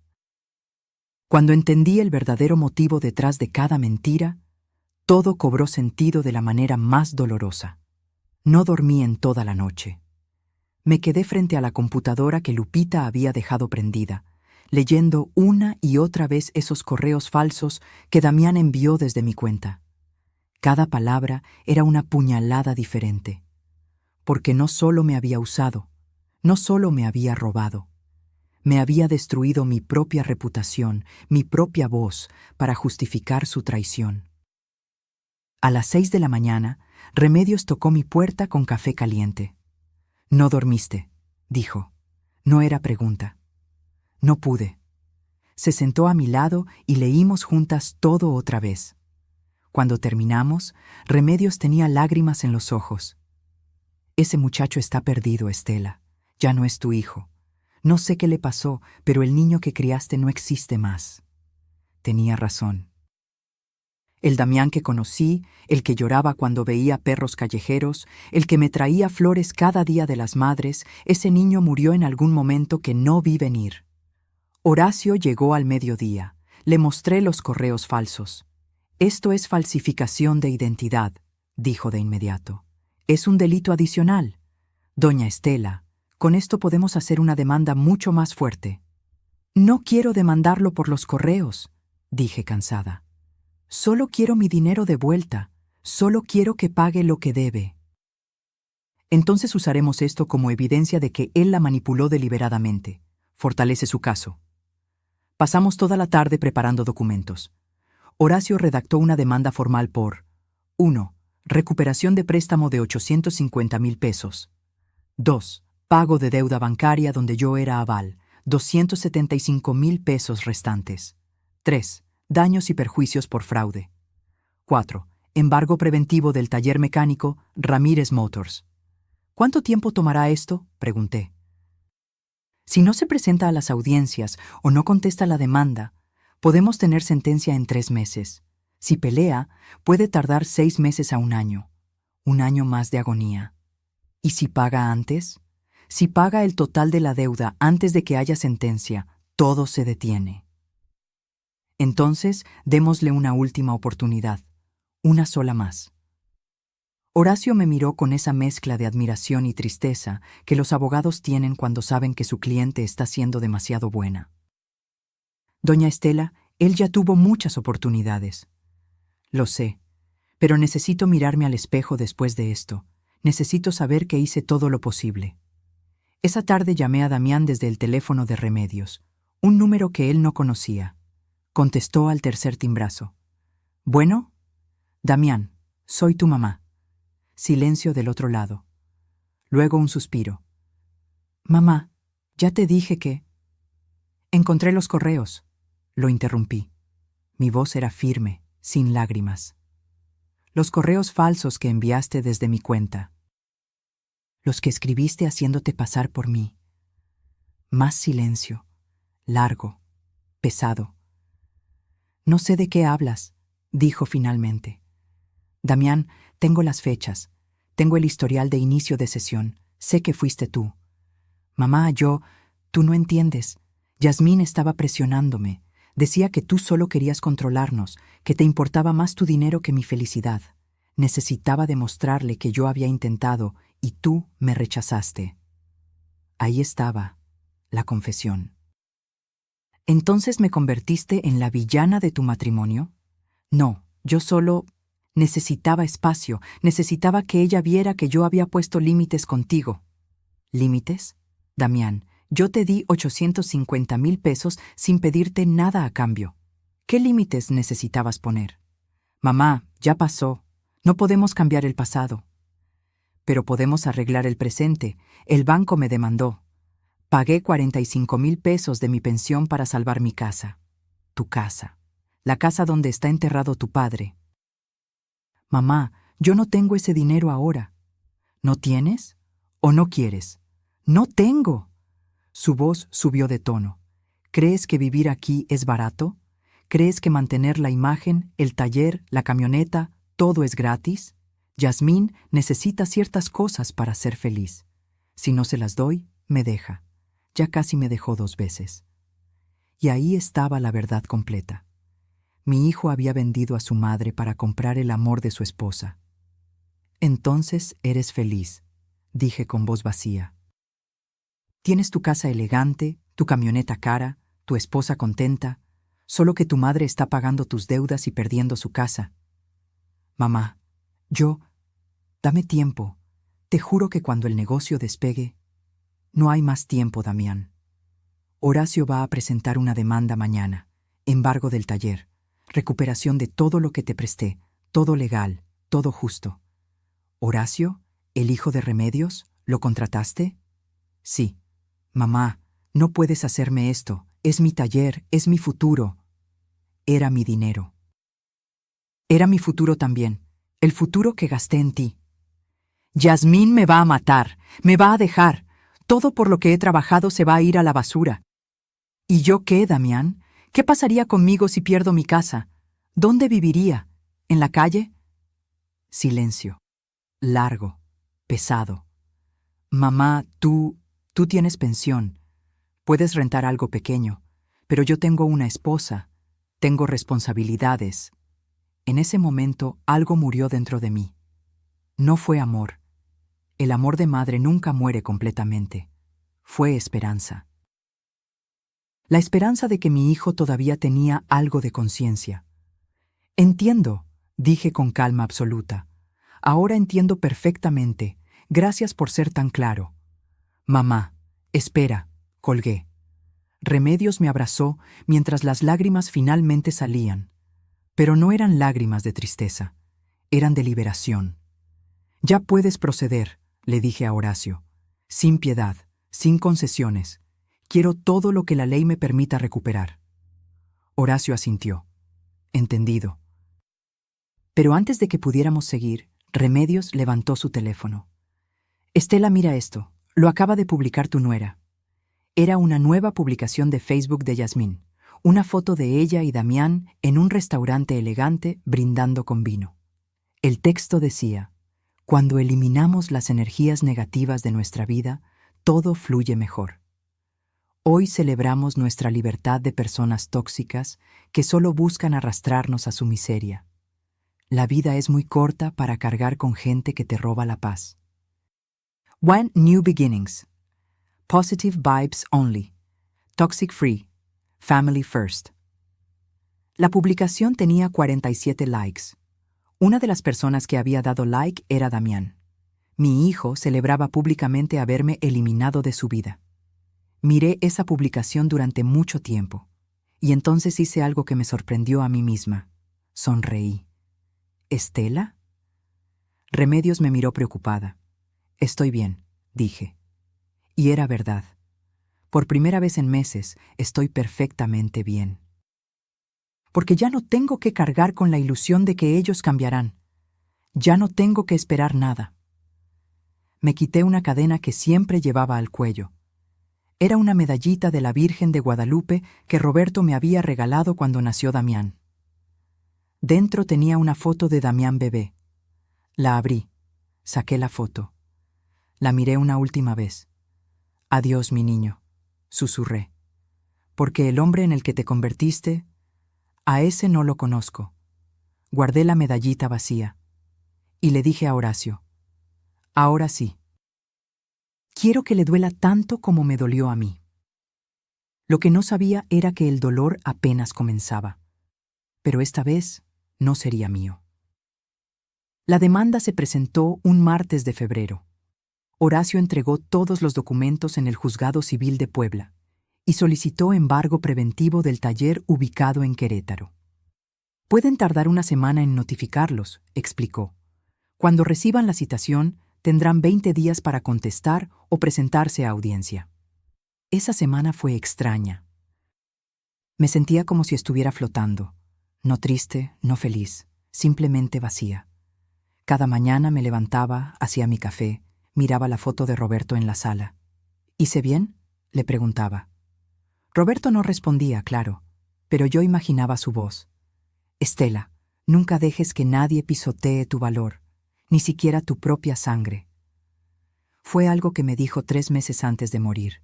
cuando entendí el verdadero motivo detrás de cada mentira, todo cobró sentido de la manera más dolorosa. No dormí en toda la noche. Me quedé frente a la computadora que Lupita había dejado prendida, leyendo una y otra vez esos correos falsos que Damián envió desde mi cuenta. Cada palabra era una puñalada diferente, porque no solo me había usado, no solo me había robado, me había destruido mi propia reputación, mi propia voz, para justificar su traición. A las 6 de la mañana, Remedios tocó mi puerta con café caliente. «No dormiste», dijo. No era pregunta. No pude. Se sentó a mi lado y leímos juntas todo otra vez. Cuando terminamos, Remedios tenía lágrimas en los ojos. «Ese muchacho está perdido, Estela. Ya no es tu hijo. No sé qué le pasó, pero el niño que criaste no existe más». Tenía razón. El Damián que conocí, el que lloraba cuando veía perros callejeros, el que me traía flores cada día de las madres, ese niño murió en algún momento que no vi venir. Horacio llegó al mediodía. Le mostré los correos falsos. «Esto es falsificación de identidad», dijo de inmediato. «Es un delito adicional. Doña Estela, Con esto podemos hacer una demanda mucho más fuerte. No quiero demandarlo por los correos, dije cansada. Solo quiero mi dinero de vuelta. Solo quiero que pague lo que debe. Entonces usaremos esto como evidencia de que él la manipuló deliberadamente. Fortalece su caso. Pasamos toda la tarde preparando documentos. Horacio redactó una demanda formal por 1. Recuperación de préstamo de 850,000 pesos. 2. Pago de deuda bancaria donde yo era aval, 275,000 pesos restantes. 3. Daños y perjuicios por fraude. 4. Embargo preventivo del taller mecánico Ramírez Motors. ¿Cuánto tiempo tomará esto?, pregunté. Si no se presenta a las audiencias o no contesta la demanda, podemos tener sentencia en 3 meses. Si pelea, puede tardar 6 meses a 1 año. 1 año más de agonía. ¿Y si paga antes? Si paga el total de la deuda antes de que haya sentencia, todo se detiene. Entonces, démosle una última oportunidad. Una sola más. Horacio me miró con esa mezcla de admiración y tristeza que los abogados tienen cuando saben que su cliente está siendo demasiado buena. Doña Estela, él ya tuvo muchas oportunidades. Lo sé, pero necesito mirarme al espejo después de esto. Necesito saber que hice todo lo posible. Esa tarde llamé a Damián desde el teléfono de Remedios, un número que él no conocía. Contestó al tercer timbrazo. «Bueno, Damián, soy tu mamá». Silencio del otro lado. Luego un suspiro. «Mamá, ya te dije que...» «Encontré los correos», lo interrumpí. Mi voz era firme, sin lágrimas. «Los correos falsos que enviaste desde mi cuenta. Los que escribiste haciéndote pasar por mí». Más silencio, largo, pesado. «No sé de qué hablas», dijo finalmente. «Damián, tengo las fechas, tengo el historial de inicio de sesión, sé que fuiste tú. Mamá, tú no entiendes. Yasmín estaba presionándome, decía que tú solo querías controlarnos, que te importaba más tu dinero que mi felicidad. Necesitaba demostrarle que yo había intentado y tú me rechazaste». Ahí estaba, la confesión. «¿Entonces me convertiste en la villana de tu matrimonio?» «No, yo solo necesitaba espacio, necesitaba que ella viera que yo había puesto límites contigo». «¿Límites? Damián, yo te di 850,000 pesos sin pedirte nada a cambio. ¿Qué límites necesitabas poner?» «Mamá, ya pasó. No podemos cambiar el pasado». «Pero podemos arreglar el presente. El banco me demandó. Pagué 45,000 pesos de mi pensión para salvar mi casa. Tu casa. La casa donde está enterrado tu padre». «Mamá, yo no tengo ese dinero ahora». «¿No tienes? ¿O no quieres?» «No tengo». Su voz subió de tono. «¿Crees que vivir aquí es barato? ¿Crees que mantener la imagen, el taller, la camioneta, todo es gratis? Yasmín necesita ciertas cosas para ser feliz. Si no se las doy, me deja. Ya casi me dejó 2 veces». Y ahí estaba la verdad completa. Mi hijo había vendido a su madre para comprar el amor de su esposa. «Entonces eres feliz», dije con voz vacía. «Tienes tu casa elegante, tu camioneta cara, tu esposa contenta, solo que tu madre está pagando tus deudas y perdiendo su casa. Mamá, dame tiempo. Te juro que cuando el negocio despegue...» «No hay más tiempo, Damián. Horacio va a presentar una demanda mañana. Embargo del taller. Recuperación de todo lo que te presté. Todo legal, todo justo». «¿Horacio? ¿El hijo de Remedios? ¿Lo contrataste?» «Sí». «Mamá, no puedes hacerme esto. Es mi taller, es mi futuro». Era mi dinero. Era mi futuro también. El futuro que gasté en ti. «Yasmín me va a matar. Me va a dejar. Todo por lo que he trabajado se va a ir a la basura». «¿Y yo qué, Damián? ¿Qué pasaría conmigo si pierdo mi casa? ¿Dónde viviría? ¿En la calle?» Silencio. Largo. Pesado. «Mamá, tú tienes pensión. Puedes rentar algo pequeño. Pero yo tengo una esposa. Tengo responsabilidades». En ese momento algo murió dentro de mí. No fue amor. El amor de madre nunca muere completamente. fue esperanza. La esperanza de que mi hijo todavía tenía algo de conciencia. Entiendo, dije con calma absoluta. Ahora entiendo perfectamente. Gracias por ser tan claro. Mamá, espera, colgué. Remedios me abrazó mientras las lágrimas finalmente salían. Pero no eran lágrimas de tristeza, eran de liberación. Ya puedes proceder, le dije a Horacio. Sin piedad, sin concesiones. Quiero todo lo que la ley me permita recuperar. Horacio asintió. Entendido. Pero antes de que pudiéramos seguir, Remedios levantó su teléfono. Estela, mira esto. Lo acaba de publicar tu nuera. Era una nueva publicación de Facebook de Yasmín. Una foto de ella y Damián en un restaurante elegante brindando con vino. El texto decía: cuando eliminamos las energías negativas de nuestra vida, todo fluye mejor. Hoy celebramos nuestra libertad de personas tóxicas que solo buscan arrastrarnos a su miseria. La vida es muy corta para cargar con gente que te roba la paz. One New Beginnings. Positive Vibes Only. Toxic Free. Family First. La publicación tenía 47 likes. Una de las personas que había dado like era Damián. Mi hijo celebraba públicamente haberme eliminado de su vida. Miré esa publicación durante mucho tiempo, y entonces hice algo que me sorprendió a mí misma. Sonreí. ¿Estela? Remedios me miró preocupada. Estoy bien, dije. Y era verdad. Por primera vez en meses, estoy perfectamente bien. Porque ya no tengo que cargar con la ilusión de que ellos cambiarán. Ya no tengo que esperar nada. Me quité una cadena que siempre llevaba al cuello. Era una medallita de la Virgen de Guadalupe que Roberto me había regalado cuando nació Damián. Dentro tenía una foto de Damián bebé. La abrí, saqué la foto. La miré una última vez. Adiós, mi niño, susurré. Porque el hombre en el que te convertiste, a ese no lo conozco. Guardé la medallita vacía. Y le dije a Horacio: ahora sí. Quiero que le duela tanto como me dolió a mí. Lo que no sabía era que el dolor apenas comenzaba. Pero esta vez no sería mío. La demanda se presentó un martes de febrero. Horacio entregó todos los documentos en el Juzgado Civil de Puebla y solicitó embargo preventivo del taller ubicado en Querétaro. Pueden tardar una semana en notificarlos, explicó. Cuando reciban la citación, tendrán 20 días para contestar o presentarse a audiencia. Esa semana fue extraña. Me sentía como si estuviera flotando, no triste, no feliz, simplemente vacía. Cada mañana me levantaba, hacía mi café, miraba la foto de Roberto en la sala. ¿Hice bien?, le preguntaba. Roberto no respondía, claro, pero yo imaginaba su voz. Estela, nunca dejes que nadie pisotee tu valor, ni siquiera tu propia sangre. Fue algo que me dijo 3 meses antes de morir.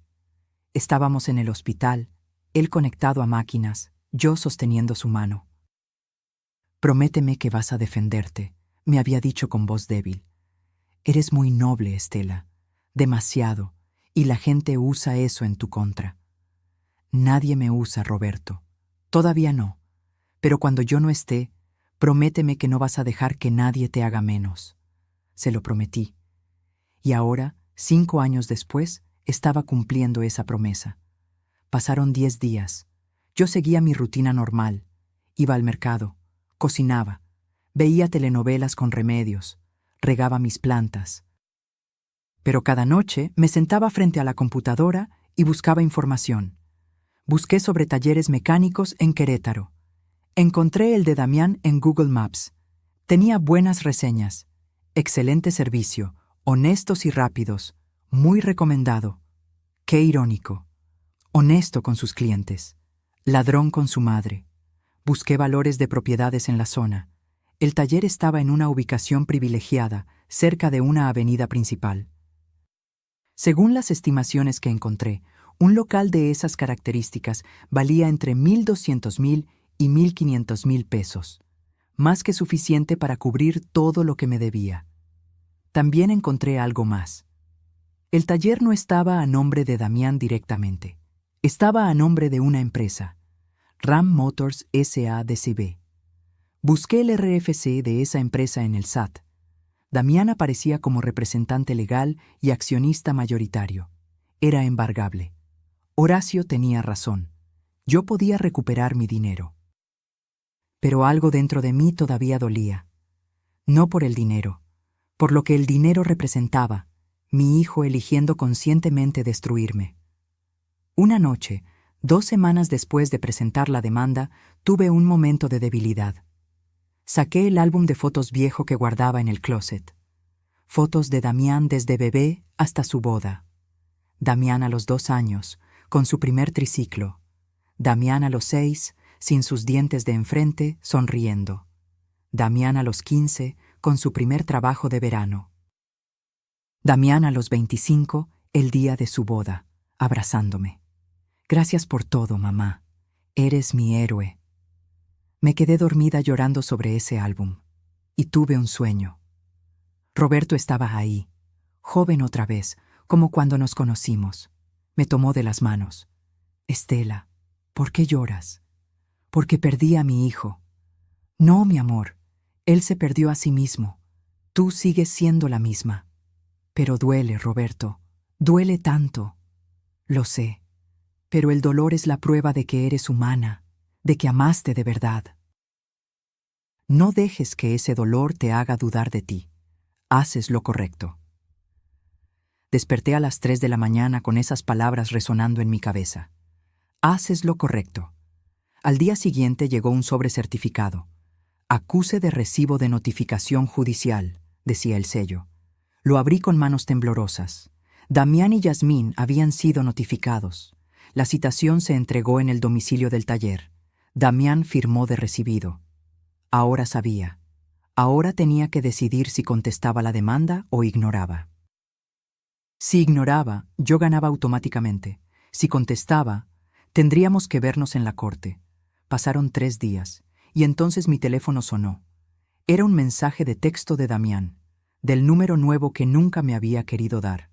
Estábamos en el hospital, él conectado a máquinas, yo sosteniendo su mano. Prométeme que vas a defenderte, me había dicho con voz débil. Eres muy noble, Estela, demasiado, y la gente usa eso en tu contra. Nadie me usa, Roberto. Todavía no, pero cuando yo no esté, prométeme que no vas a dejar que nadie te haga menos. Se lo prometí. Y ahora, 5 años después, estaba cumpliendo esa promesa. Pasaron 10 días. Yo seguía mi rutina normal. Iba al mercado, cocinaba, veía telenovelas con Remedios, regaba mis plantas. Pero cada noche me sentaba frente a la computadora y buscaba información. Busqué sobre talleres mecánicos en Querétaro. Encontré el de Damián en Google Maps. Tenía buenas reseñas, excelente servicio, honestos y rápidos, muy recomendado. Qué irónico. Honesto con sus clientes, ladrón con su madre. Busqué valores de propiedades en la zona. El taller estaba en una ubicación privilegiada, cerca de una avenida principal. Según las estimaciones que encontré, un local de esas características valía entre 1,200,000 y 1,500,000 pesos, más que suficiente para cubrir todo lo que me debía. También encontré algo más. El taller no estaba a nombre de Damián directamente. Estaba a nombre de una empresa, Ram Motors S.A.D.C.B. Busqué el RFC de esa empresa en el SAT. Damián aparecía como representante legal y accionista mayoritario. Era embargable. Horacio tenía razón. Yo podía recuperar mi dinero. Pero algo dentro de mí todavía dolía. No por el dinero, por lo que el dinero representaba, mi hijo eligiendo conscientemente destruirme. Una noche, 2 semanas después de presentar la demanda, tuve un momento de debilidad. Saqué el álbum de fotos viejo que guardaba en el closet. Fotos de Damián desde bebé hasta su boda. Damián a los 2 años, con su primer triciclo. Damián a los 6, sin sus dientes de enfrente, sonriendo. Damián a los 15, con su primer trabajo de verano. Damián a los 25, el día de su boda, abrazándome. Gracias por todo, mamá. Eres mi héroe. Me quedé dormida llorando sobre ese álbum. Y tuve un sueño. Roberto estaba ahí, joven otra vez, como cuando nos conocimos. Me tomó de las manos. Estela, ¿por qué lloras? Porque perdí a mi hijo. No, mi amor, él se perdió a sí mismo. Tú sigues siendo la misma. Pero duele, Roberto, duele tanto. Lo sé, pero el dolor es la prueba de que eres humana, de que amaste de verdad. No dejes que ese dolor te haga dudar de ti. Haces lo correcto. Desperté a las 3 de la mañana con esas palabras resonando en mi cabeza. Haces lo correcto. Al día siguiente llegó un sobre certificado. Acuse de recibo de notificación judicial, decía el sello. Lo abrí con manos temblorosas. Damián y Yasmín habían sido notificados. La citación se entregó en el domicilio del taller. Damián firmó de recibido. Ahora sabía. Ahora tenía que decidir si contestaba la demanda o ignoraba. Si ignoraba, yo ganaba automáticamente. Si contestaba, tendríamos que vernos en la corte. Pasaron 3 días, y entonces mi teléfono sonó. Era un mensaje de texto de Damián, del número nuevo que nunca me había querido dar.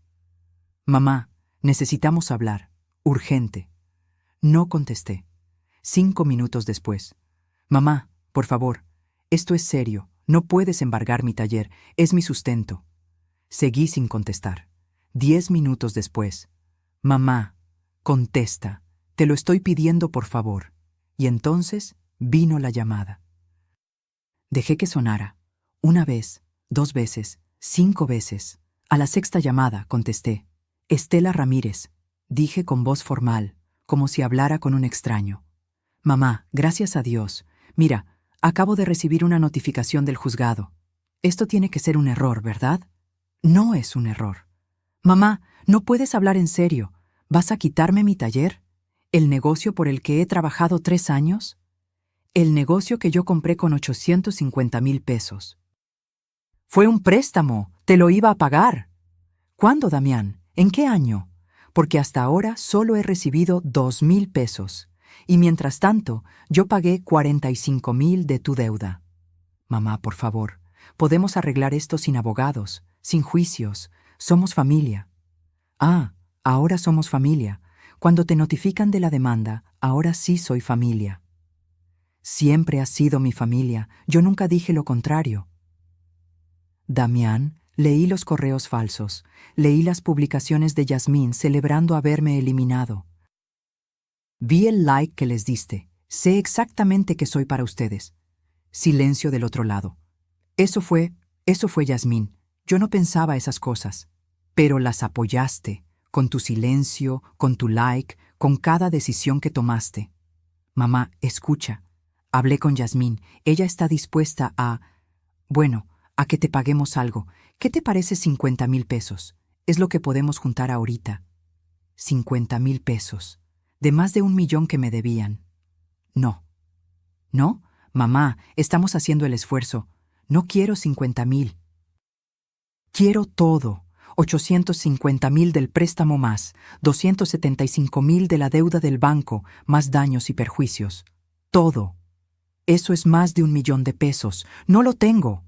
Mamá, necesitamos hablar. Urgente. No contesté. 5 minutos después. Mamá, por favor, esto es serio. No puedes embargar mi taller. Es mi sustento. Seguí sin contestar. 10 minutos después. Mamá, contesta. Te lo estoy pidiendo por favor. Y entonces vino la llamada. Dejé que sonara. 1 vez, 2 veces, 5 veces. A la 6ª llamada contesté. Estela Ramírez, dije con voz formal, como si hablara con un extraño. Mamá, gracias a Dios. Mira, acabo de recibir una notificación del juzgado. Esto tiene que ser un error, ¿verdad? No es un error. Mamá, no puedes hablar en serio. ¿Vas a quitarme mi taller? ¿El negocio por el que he trabajado 3 años? El negocio que yo compré con 850,000 pesos. Fue un préstamo. Te lo iba a pagar. ¿Cuándo, Damián? ¿En qué año? Porque hasta ahora solo he recibido 2,000 pesos. Y mientras tanto, yo pagué 45,000 de tu deuda. Mamá, por favor, podemos arreglar esto sin abogados, sin juicios. Somos familia. Ah, ahora somos familia. Cuando te notifican de la demanda, ahora sí soy familia. Siempre has sido mi familia. Yo nunca dije lo contrario. Damián, leí los correos falsos. Leí las publicaciones de Yasmín celebrando haberme eliminado. Vi el like que les diste. Sé exactamente qué soy para ustedes. Silencio del otro lado. Eso fue Yasmín. Yo no pensaba esas cosas. Pero las apoyaste, con tu silencio, con tu like, con cada decisión que tomaste. Mamá, escucha. Hablé con Yasmín. Ella está dispuesta a que te paguemos algo. ¿Qué te parece 50,000 pesos? Es lo que podemos juntar ahorita. 50,000 pesos. De más de 1,000,000 que me debían. No. ¿No? Mamá, estamos haciendo el esfuerzo. No quiero 50,000. Quiero todo. 850,000 del préstamo más, 275,000 de la deuda del banco, más daños y perjuicios. Todo. Eso es más de 1,000,000 de pesos. No lo tengo.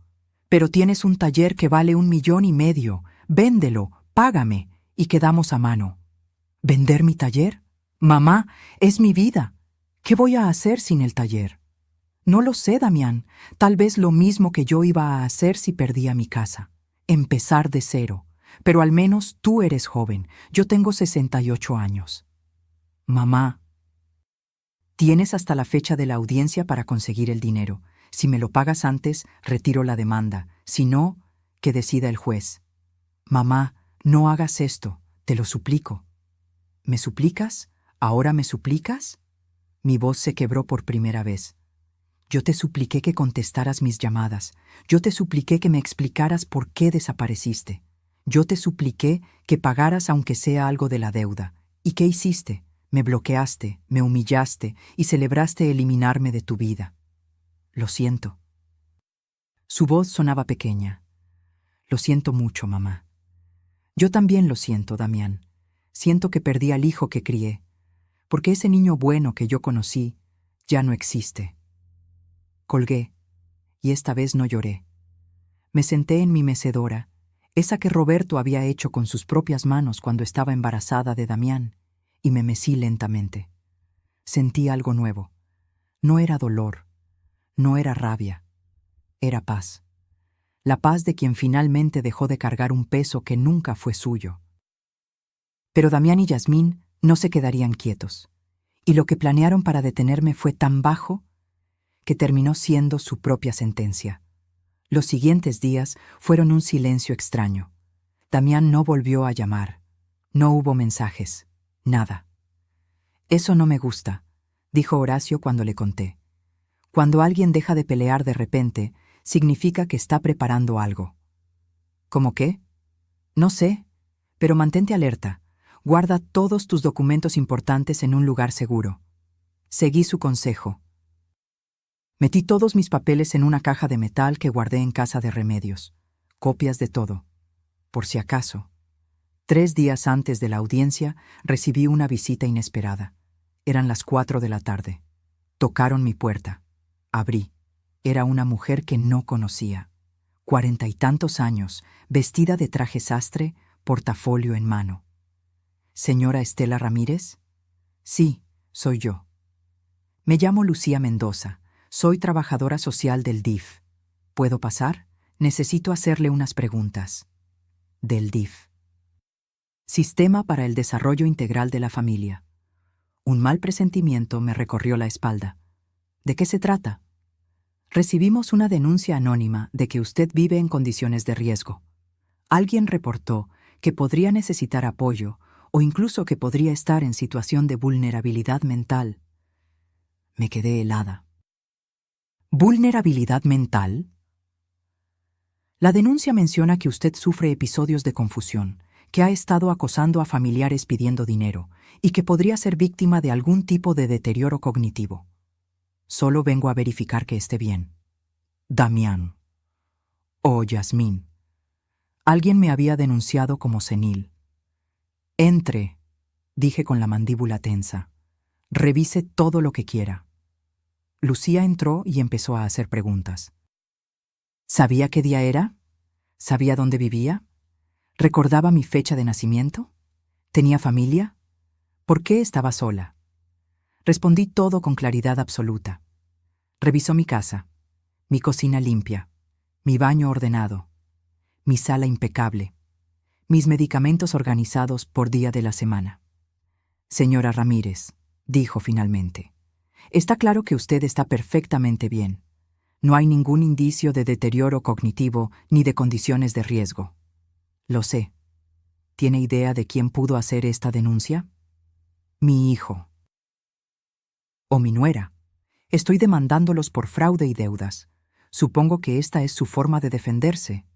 Pero tienes un taller que vale 1,5 millones. Véndelo, págame, y quedamos a mano. ¿Vender mi taller? Mamá, es mi vida. ¿Qué voy a hacer sin el taller? No lo sé, Damián. Tal vez lo mismo que yo iba a hacer si perdía mi casa. Empezar de cero. Pero al menos tú eres joven. Yo tengo 68 años. Mamá, tienes hasta la fecha de la audiencia para conseguir el dinero. Si me lo pagas antes, retiro la demanda. Si no, que decida el juez. Mamá, no hagas esto. Te lo suplico. ¿Me suplicas? ¿Ahora me suplicas? Mi voz se quebró por primera vez. Yo te supliqué que contestaras mis llamadas. Yo te supliqué que me explicaras por qué desapareciste. Yo te supliqué que pagaras aunque sea algo de la deuda. ¿Y qué hiciste? Me bloqueaste, me humillaste y celebraste eliminarme de tu vida. Lo siento. Su voz sonaba pequeña. Lo siento mucho, mamá. Yo también lo siento, Damián. Siento que perdí al hijo que crié, porque ese niño bueno que yo conocí ya no existe. Colgué, y esta vez no lloré. Me senté en mi mecedora, esa que Roberto había hecho con sus propias manos cuando estaba embarazada de Damián, y me mecí lentamente. Sentí algo nuevo. No era dolor, no era rabia, era paz. La paz de quien finalmente dejó de cargar un peso que nunca fue suyo. Pero Damián y Yasmín no se quedarían quietos, y lo que planearon para detenerme fue tan bajo que terminó siendo su propia sentencia. Los siguientes días fueron un silencio extraño. Damián no volvió a llamar. No hubo mensajes. Nada. Eso no me gusta, dijo Horacio cuando le conté. Cuando alguien deja de pelear de repente, significa que está preparando algo. ¿Cómo qué? No sé, pero mantente alerta. Guarda todos tus documentos importantes en un lugar seguro. Seguí su consejo. Metí todos mis papeles en una caja de metal que guardé en casa de remedios. Copias de todo. Por si acaso. 3 días antes de la audiencia, recibí una visita inesperada. Eran las 4 de la tarde. Tocaron mi puerta. Abrí. Era una mujer que no conocía. 40 y tantos años, vestida de traje sastre, portafolio en mano. ¿Señora Estela Ramírez? Sí, soy yo. Me llamo Lucía Mendoza. Soy trabajadora social del DIF. ¿Puedo pasar? Necesito hacerle unas preguntas. Del DIF. Sistema para el Desarrollo Integral de la Familia. Un mal presentimiento me recorrió la espalda. ¿De qué se trata? Recibimos una denuncia anónima de que usted vive en condiciones de riesgo. Alguien reportó que podría necesitar apoyo o incluso que podría estar en situación de vulnerabilidad mental. Me quedé helada. ¿Vulnerabilidad mental? La denuncia menciona que usted sufre episodios de confusión, que ha estado acosando a familiares pidiendo dinero y que podría ser víctima de algún tipo de deterioro cognitivo. Solo vengo a verificar que esté bien. Damián. Oh, Yasmín. Alguien me había denunciado como senil. Entre, dije con la mandíbula tensa. Revise todo lo que quiera. Lucía entró y empezó a hacer preguntas. ¿Sabía qué día era? ¿Sabía dónde vivía? ¿Recordaba mi fecha de nacimiento? ¿Tenía familia? ¿Por qué estaba sola? Respondí todo con claridad absoluta. Revisó mi casa, mi cocina limpia, mi baño ordenado, mi sala impecable, mis medicamentos organizados por día de la semana. Señora Ramírez, dijo finalmente, está claro que usted está perfectamente bien. No hay ningún indicio de deterioro cognitivo ni de condiciones de riesgo. Lo sé. ¿Tiene idea de quién pudo hacer esta denuncia? Mi hijo. O mi nuera. Estoy demandándolos por fraude y deudas. Supongo que esta es su forma de defenderse.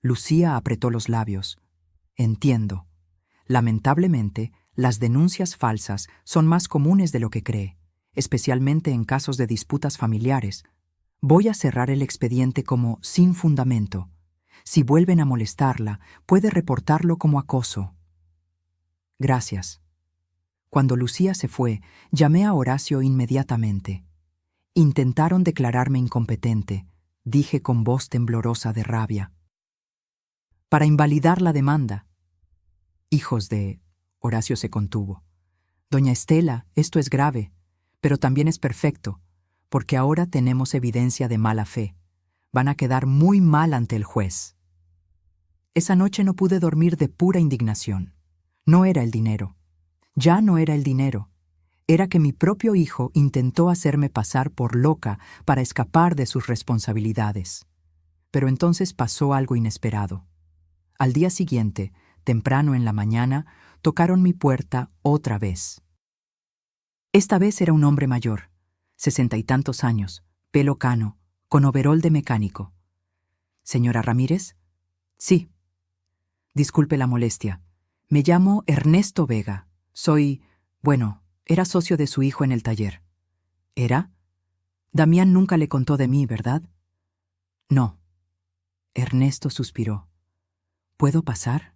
Lucía apretó los labios. Entiendo. Lamentablemente, las denuncias falsas son más comunes de lo que cree, especialmente en casos de disputas familiares. Voy a cerrar el expediente como sin fundamento. Si vuelven a molestarla, puede reportarlo como acoso. Gracias. Cuando Lucía se fue, llamé a Horacio inmediatamente. Intentaron declararme incompetente, dije con voz temblorosa de rabia. Para invalidar la demanda. Hijos de... Horacio se contuvo. Doña Estela, esto es grave, pero también es perfecto, porque ahora tenemos evidencia de mala fe. Van a quedar muy mal ante el juez. Esa noche no pude dormir de pura indignación. No era el dinero. Ya no era el dinero. Era que mi propio hijo intentó hacerme pasar por loca para escapar de sus responsabilidades. Pero entonces pasó algo inesperado. Al día siguiente, temprano en la mañana, tocaron mi puerta otra vez. Esta vez era un hombre mayor, 60 y tantos años, pelo cano, con overol de mecánico. ¿Señora Ramírez? Sí. Disculpe la molestia. Me llamo Ernesto Vega. Era socio de su hijo en el taller. ¿Era? Damián nunca le contó de mí, ¿verdad? No. Ernesto suspiró. ¿Puedo pasar?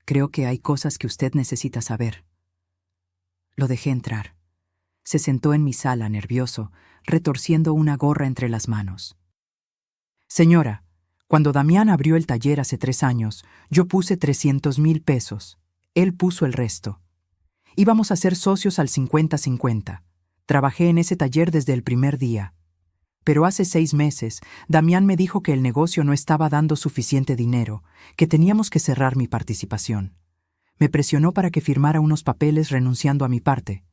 Creo que hay cosas que usted necesita saber. Lo dejé entrar. Se sentó en mi sala, nervioso, retorciendo una gorra entre las manos. Señora, cuando Damián abrió el taller hace 3 años, yo puse 300,000 pesos. Él puso el resto. Íbamos a ser socios al 50-50. Trabajé en ese taller desde el primer día. Pero hace 6 meses, Damián me dijo que el negocio no estaba dando suficiente dinero, que teníamos que cerrar mi participación. Me presionó para que firmara unos papeles renunciando a mi parte.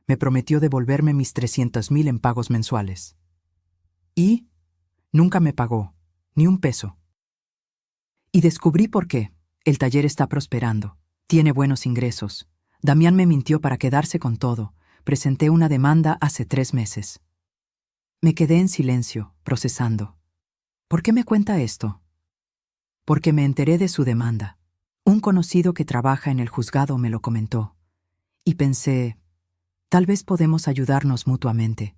Me prometió devolverme mis 300,000 en pagos mensuales. Y nunca me pagó, ni un peso. Y descubrí por qué. El taller está prosperando. Tiene buenos ingresos. Damián me mintió para quedarse con todo. Presenté una demanda hace 3 meses. Me quedé en silencio, procesando. ¿Por qué me cuenta esto? Porque me enteré de su demanda. Un conocido que trabaja en el juzgado me lo comentó. Y pensé, tal vez podemos ayudarnos mutuamente.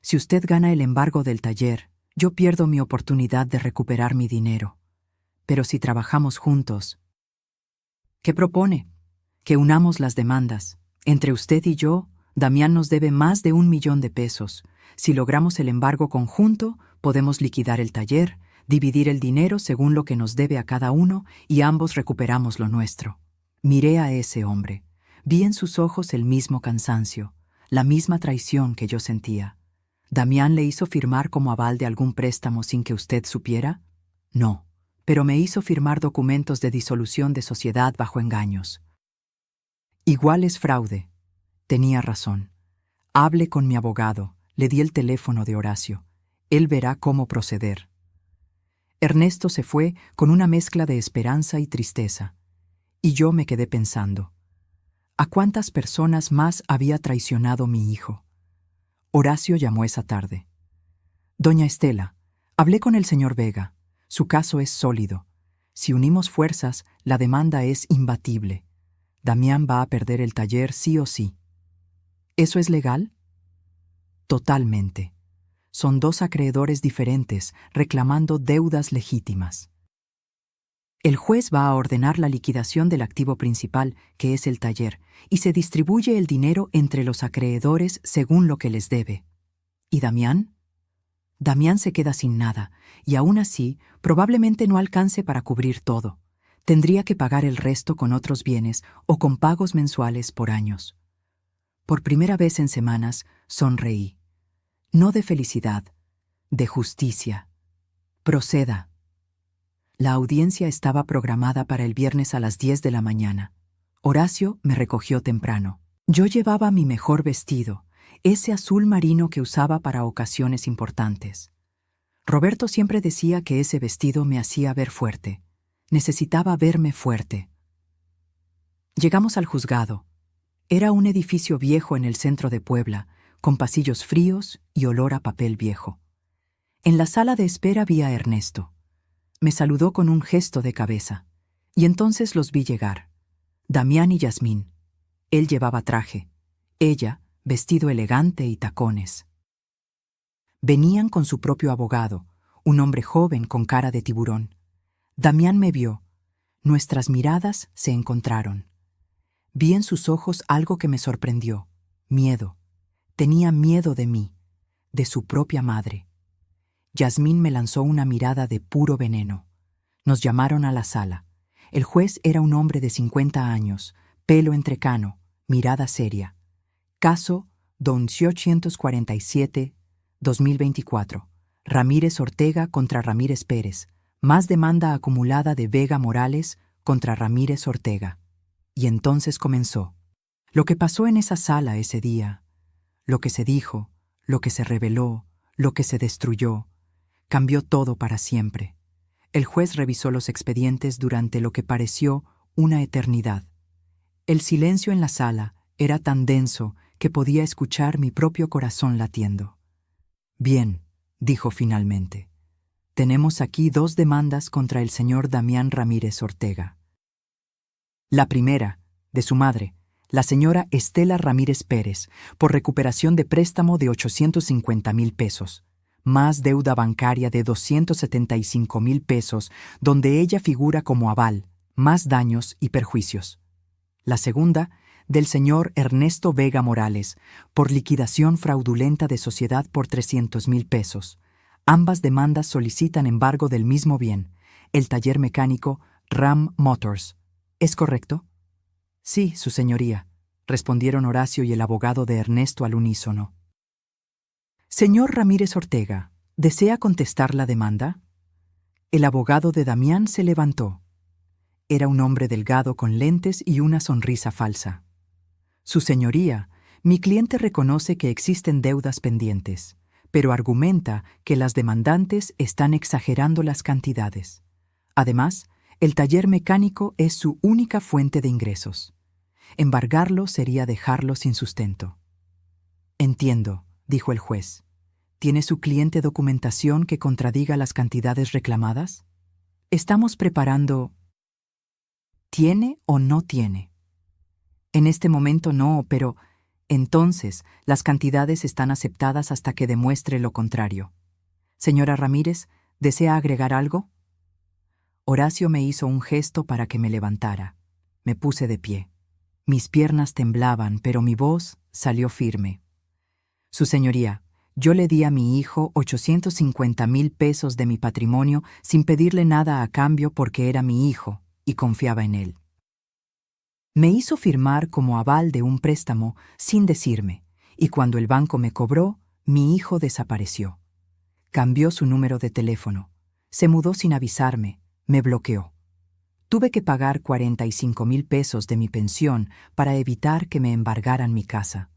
Si usted gana el embargo del taller, yo pierdo mi oportunidad de recuperar mi dinero. Pero si trabajamos juntos... ¿Qué propone? Que unamos las demandas. Entre usted y yo, Damián nos debe más de 1,000,000 de pesos. Si logramos el embargo conjunto, podemos liquidar el taller, dividir el dinero según lo que nos debe a cada uno y ambos recuperamos lo nuestro. Miré a ese hombre. Vi en sus ojos el mismo cansancio, la misma traición que yo sentía. ¿Damián le hizo firmar como aval de algún préstamo sin que usted supiera? No, pero me hizo firmar documentos de disolución de sociedad bajo engaños. Igual es fraude. Tenía razón. Hable con mi abogado. Le di el teléfono de Horacio. Él verá cómo proceder. Ernesto se fue con una mezcla de esperanza y tristeza. Y yo me quedé pensando. ¿A cuántas personas más había traicionado mi hijo? Horacio llamó esa tarde. Doña Estela, hablé con el señor Vega. Su caso es sólido. Si unimos fuerzas, la demanda es imbatible. Damián va a perder el taller sí o sí. ¿Eso es legal? Totalmente. Son 2 acreedores diferentes reclamando deudas legítimas. El juez va a ordenar la liquidación del activo principal, que es el taller, y se distribuye el dinero entre los acreedores según lo que les debe. ¿Y Damián? Damián se queda sin nada, y aún así probablemente no alcance para cubrir todo. Tendría que pagar el resto con otros bienes o con pagos mensuales por años. Por primera vez en semanas, sonreí. No de felicidad, de justicia. Proceda. La audiencia estaba programada para el viernes a las 10 de la mañana. Horacio me recogió temprano. Yo llevaba mi mejor vestido, ese azul marino que usaba para ocasiones importantes. Roberto siempre decía que ese vestido me hacía ver fuerte. Necesitaba verme fuerte. Llegamos al juzgado. Era un edificio viejo en el centro de Puebla, con pasillos fríos y olor a papel viejo. En la sala de espera vi a Ernesto. Me saludó con un gesto de cabeza, y entonces los vi llegar. Damián y Yasmín. Él llevaba traje, ella, vestido elegante y tacones. Venían con su propio abogado, un hombre joven con cara de tiburón. Damián me vio. Nuestras miradas se encontraron. Vi en sus ojos algo que me sorprendió, miedo. Tenía miedo de mí, de su propia madre. Yasmín me lanzó una mirada de puro veneno. Nos llamaron a la sala. El juez era un hombre de 50 años, pelo entrecano, mirada seria. Caso 247-2024. Ramírez Ortega contra Ramírez Pérez. Más demanda acumulada de Vega Morales contra Ramírez Ortega. Y entonces comenzó. Lo que pasó en esa sala ese día, lo que se dijo, lo que se reveló, lo que se destruyó, cambió todo para siempre. El juez revisó los expedientes durante lo que pareció una eternidad. El silencio en la sala era tan denso que podía escuchar mi propio corazón latiendo. Bien, dijo finalmente. Tenemos aquí 2 demandas contra el señor Damián Ramírez Ortega. La primera, de su madre, la señora Estela Ramírez Pérez, por recuperación de préstamo de 850,000 pesos, más deuda bancaria de 275,000 pesos, donde ella figura como aval, más daños y perjuicios. La segunda, del señor Ernesto Vega Morales, por liquidación fraudulenta de sociedad por 300,000 pesos. Ambas demandas solicitan embargo del mismo bien, el taller mecánico Ram Motors. ¿Es correcto? Sí, su señoría, respondieron Horacio y el abogado de Ernesto al unísono. Señor Ramírez Ortega, ¿desea contestar la demanda? El abogado de Damián se levantó. Era un hombre delgado con lentes y una sonrisa falsa. Su señoría, mi cliente reconoce que existen deudas pendientes, pero argumenta que las demandantes están exagerando las cantidades. Además, el taller mecánico es su única fuente de ingresos. Embargarlo sería dejarlo sin sustento. Entiendo, dijo el juez. ¿Tiene su cliente documentación que contradiga las cantidades reclamadas? Estamos preparando... ¿Tiene o no tiene? En este momento no, pero entonces las cantidades están aceptadas hasta que demuestre lo contrario. Señora Ramírez, ¿desea agregar algo? Horacio me hizo un gesto para que me levantara. Me puse de pie. Mis piernas temblaban, pero mi voz salió firme. Su señoría, yo le di a mi hijo 850,000 pesos de mi patrimonio sin pedirle nada a cambio porque era mi hijo y confiaba en él. Me hizo firmar como aval de un préstamo sin decirme, y cuando el banco me cobró, mi hijo desapareció. Cambió su número de teléfono, se mudó sin avisarme, me bloqueó. Tuve que pagar 45,000 pesos de mi pensión para evitar que me embargaran mi casa.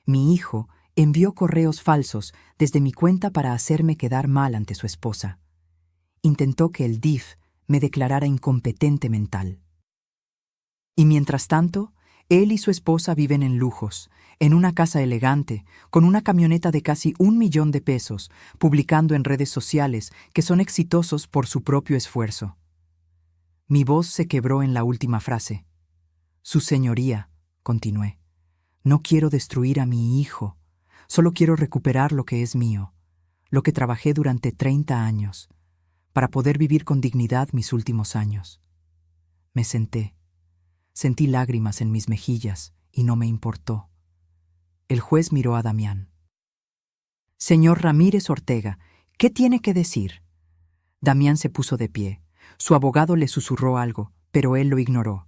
Mi hijo envió correos falsos desde mi cuenta para hacerme quedar mal ante su esposa. Intentó que el DIF me declarara incompetente mental. Y mientras tanto, él y su esposa viven en lujos, en una casa elegante, con una camioneta de casi 1,000,000 de pesos, publicando en redes sociales que son exitosos por su propio esfuerzo. Mi voz se quebró en la última frase. Su señoría, continué, no quiero destruir a mi hijo, solo quiero recuperar lo que es mío, lo que trabajé durante 30 años, para poder vivir con dignidad mis últimos años. Me senté. Sentí lágrimas en mis mejillas y no me importó. El juez miró a Damián. Señor Ramírez Ortega, ¿qué tiene que decir? Damián se puso de pie. Su abogado le susurró algo, pero él lo ignoró.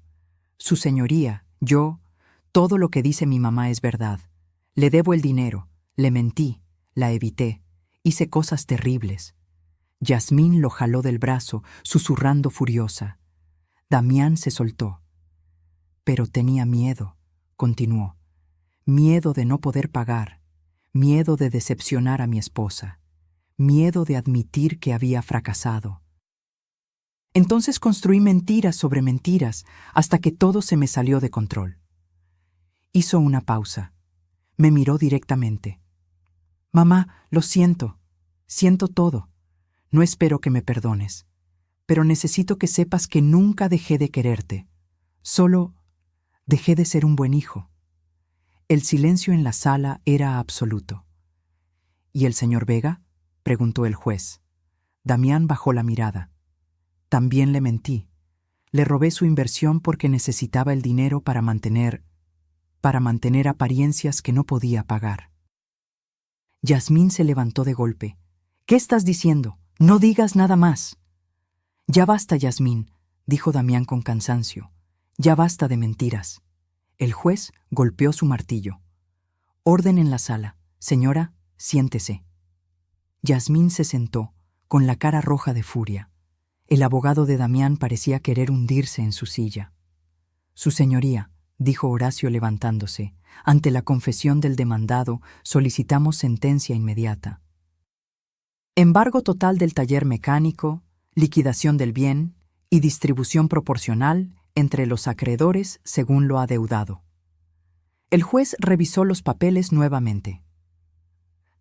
Su señoría, todo lo que dice mi mamá es verdad. Le debo el dinero, le mentí, la evité, hice cosas terribles. Yasmín lo jaló del brazo, susurrando furiosa. Damián se soltó. Pero tenía miedo, continuó. Miedo de no poder pagar, miedo de decepcionar a mi esposa, miedo de admitir que había fracasado. Entonces construí mentiras sobre mentiras hasta que todo se me salió de control. Hizo una pausa. Me miró directamente. Mamá, lo siento. Siento todo. No espero que me perdones. Pero necesito que sepas que nunca dejé de quererte. Solo dejé de ser un buen hijo. El silencio en la sala era absoluto. ¿Y el señor Vega? Preguntó el juez. Damián bajó la mirada. También le mentí. Le robé su inversión porque necesitaba el dinero para mantener apariencias que no podía pagar. Yasmín se levantó de golpe. ¿Qué estás diciendo? No digas nada más. Ya basta, Yasmín. dijo Damián con cansancio. Ya basta de mentiras. El juez golpeó su martillo. Orden en la sala. Señora, siéntese. Yasmín se sentó, con la cara roja de furia. El abogado de Damián parecía querer hundirse en su silla. Su señoría, dijo Horacio levantándose, ante la confesión del demandado solicitamos sentencia inmediata. Embargo total del taller mecánico, liquidación del bien y distribución proporcional entre los acreedores según lo adeudado. El juez revisó los papeles nuevamente.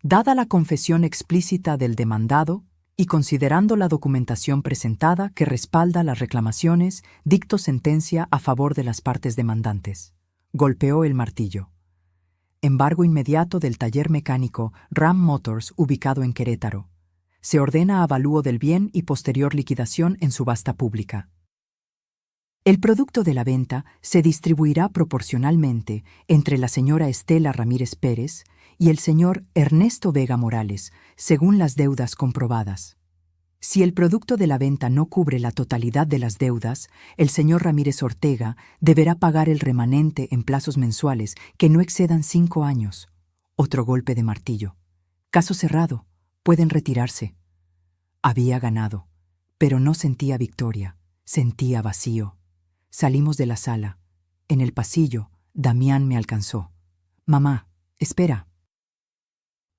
Dada la confesión explícita del demandado y considerando la documentación presentada que respalda las reclamaciones, dicto sentencia a favor de las partes demandantes. Golpeó el martillo. Embargo inmediato del taller mecánico Ram Motors ubicado en Querétaro. Se ordena avalúo del bien y posterior liquidación en subasta pública. El producto de la venta se distribuirá proporcionalmente entre la señora Estela Ramírez Pérez y el señor Ernesto Vega Morales, según las deudas comprobadas. Si el producto de la venta no cubre la totalidad de las deudas, el señor Ramírez Ortega deberá pagar el remanente en plazos mensuales que no excedan 5 años. Otro golpe de martillo. Caso cerrado. Pueden retirarse. Había ganado, pero no sentía victoria, sentía vacío. Salimos de la sala. En el pasillo, Damián me alcanzó. «Mamá, espera».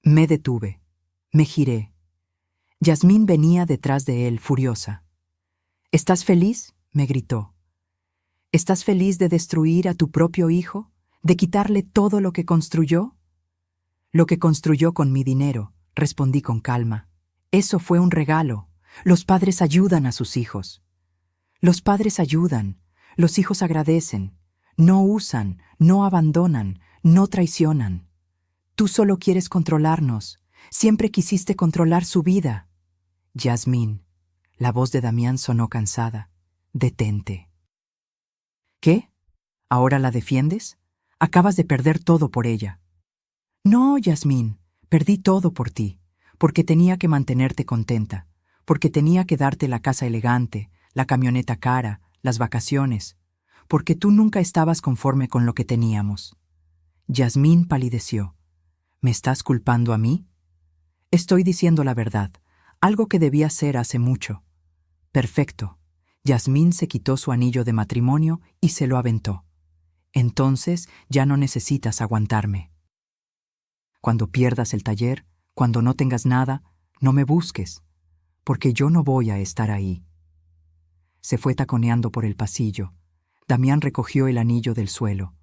Me detuve. Me giré. Yasmín venía detrás de él, furiosa. «¿Estás feliz?», me gritó. «¿Estás feliz de destruir a tu propio hijo? ¿De quitarle todo lo que construyó?» «Lo que construyó con mi dinero», respondí con calma. «Eso fue un regalo. Los padres ayudan a sus hijos». «Los padres ayudan. Los hijos agradecen. No usan, no abandonan, no traicionan. Tú solo quieres controlarnos. Siempre quisiste controlar su vida». «Yasmín», la voz de Damián sonó cansada. «Detente». «¿Qué? ¿Ahora la defiendes? Acabas de perder todo por ella». «No, Yasmín, perdí todo por ti, porque tenía que mantenerte contenta, porque tenía que darte la casa elegante, la camioneta cara, las vacaciones, porque tú nunca estabas conforme con lo que teníamos». Yasmín palideció. «¿Me estás culpando a mí?» «Estoy diciendo la verdad, algo que debía hacer hace mucho». «Perfecto». Yasmín se quitó su anillo de matrimonio y se lo aventó. «Entonces ya no necesitas aguantarme. Cuando pierdas el taller, cuando no tengas nada, no me busques, porque yo no voy a estar ahí». Se fue taconeando por el pasillo. Damián recogió el anillo del suelo.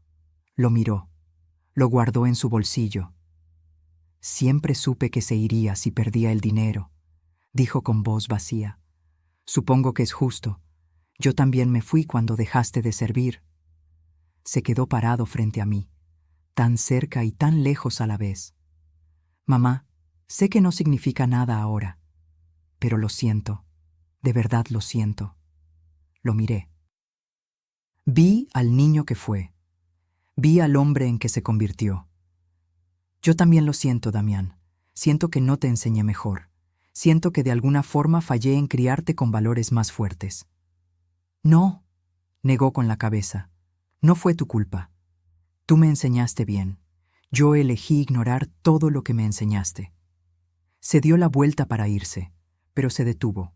Lo miró. Lo guardó en su bolsillo. «Siempre supe que se iría si perdía el dinero», dijo con voz vacía. «Supongo que es justo. Yo también me fui cuando dejaste de servir». Se quedó parado frente a mí, tan cerca y tan lejos a la vez. «Mamá, sé que no significa nada ahora, pero lo siento, de verdad lo siento». Lo miré. Vi al niño que fue. Vi al hombre en que se convirtió. «Yo también lo siento, Damián. Siento que no te enseñé mejor. Siento que de alguna forma fallé en criarte con valores más fuertes». «No», negó con la cabeza. «No fue tu culpa. Tú me enseñaste bien. Yo elegí ignorar todo lo que me enseñaste». Se dio la vuelta para irse, pero se detuvo.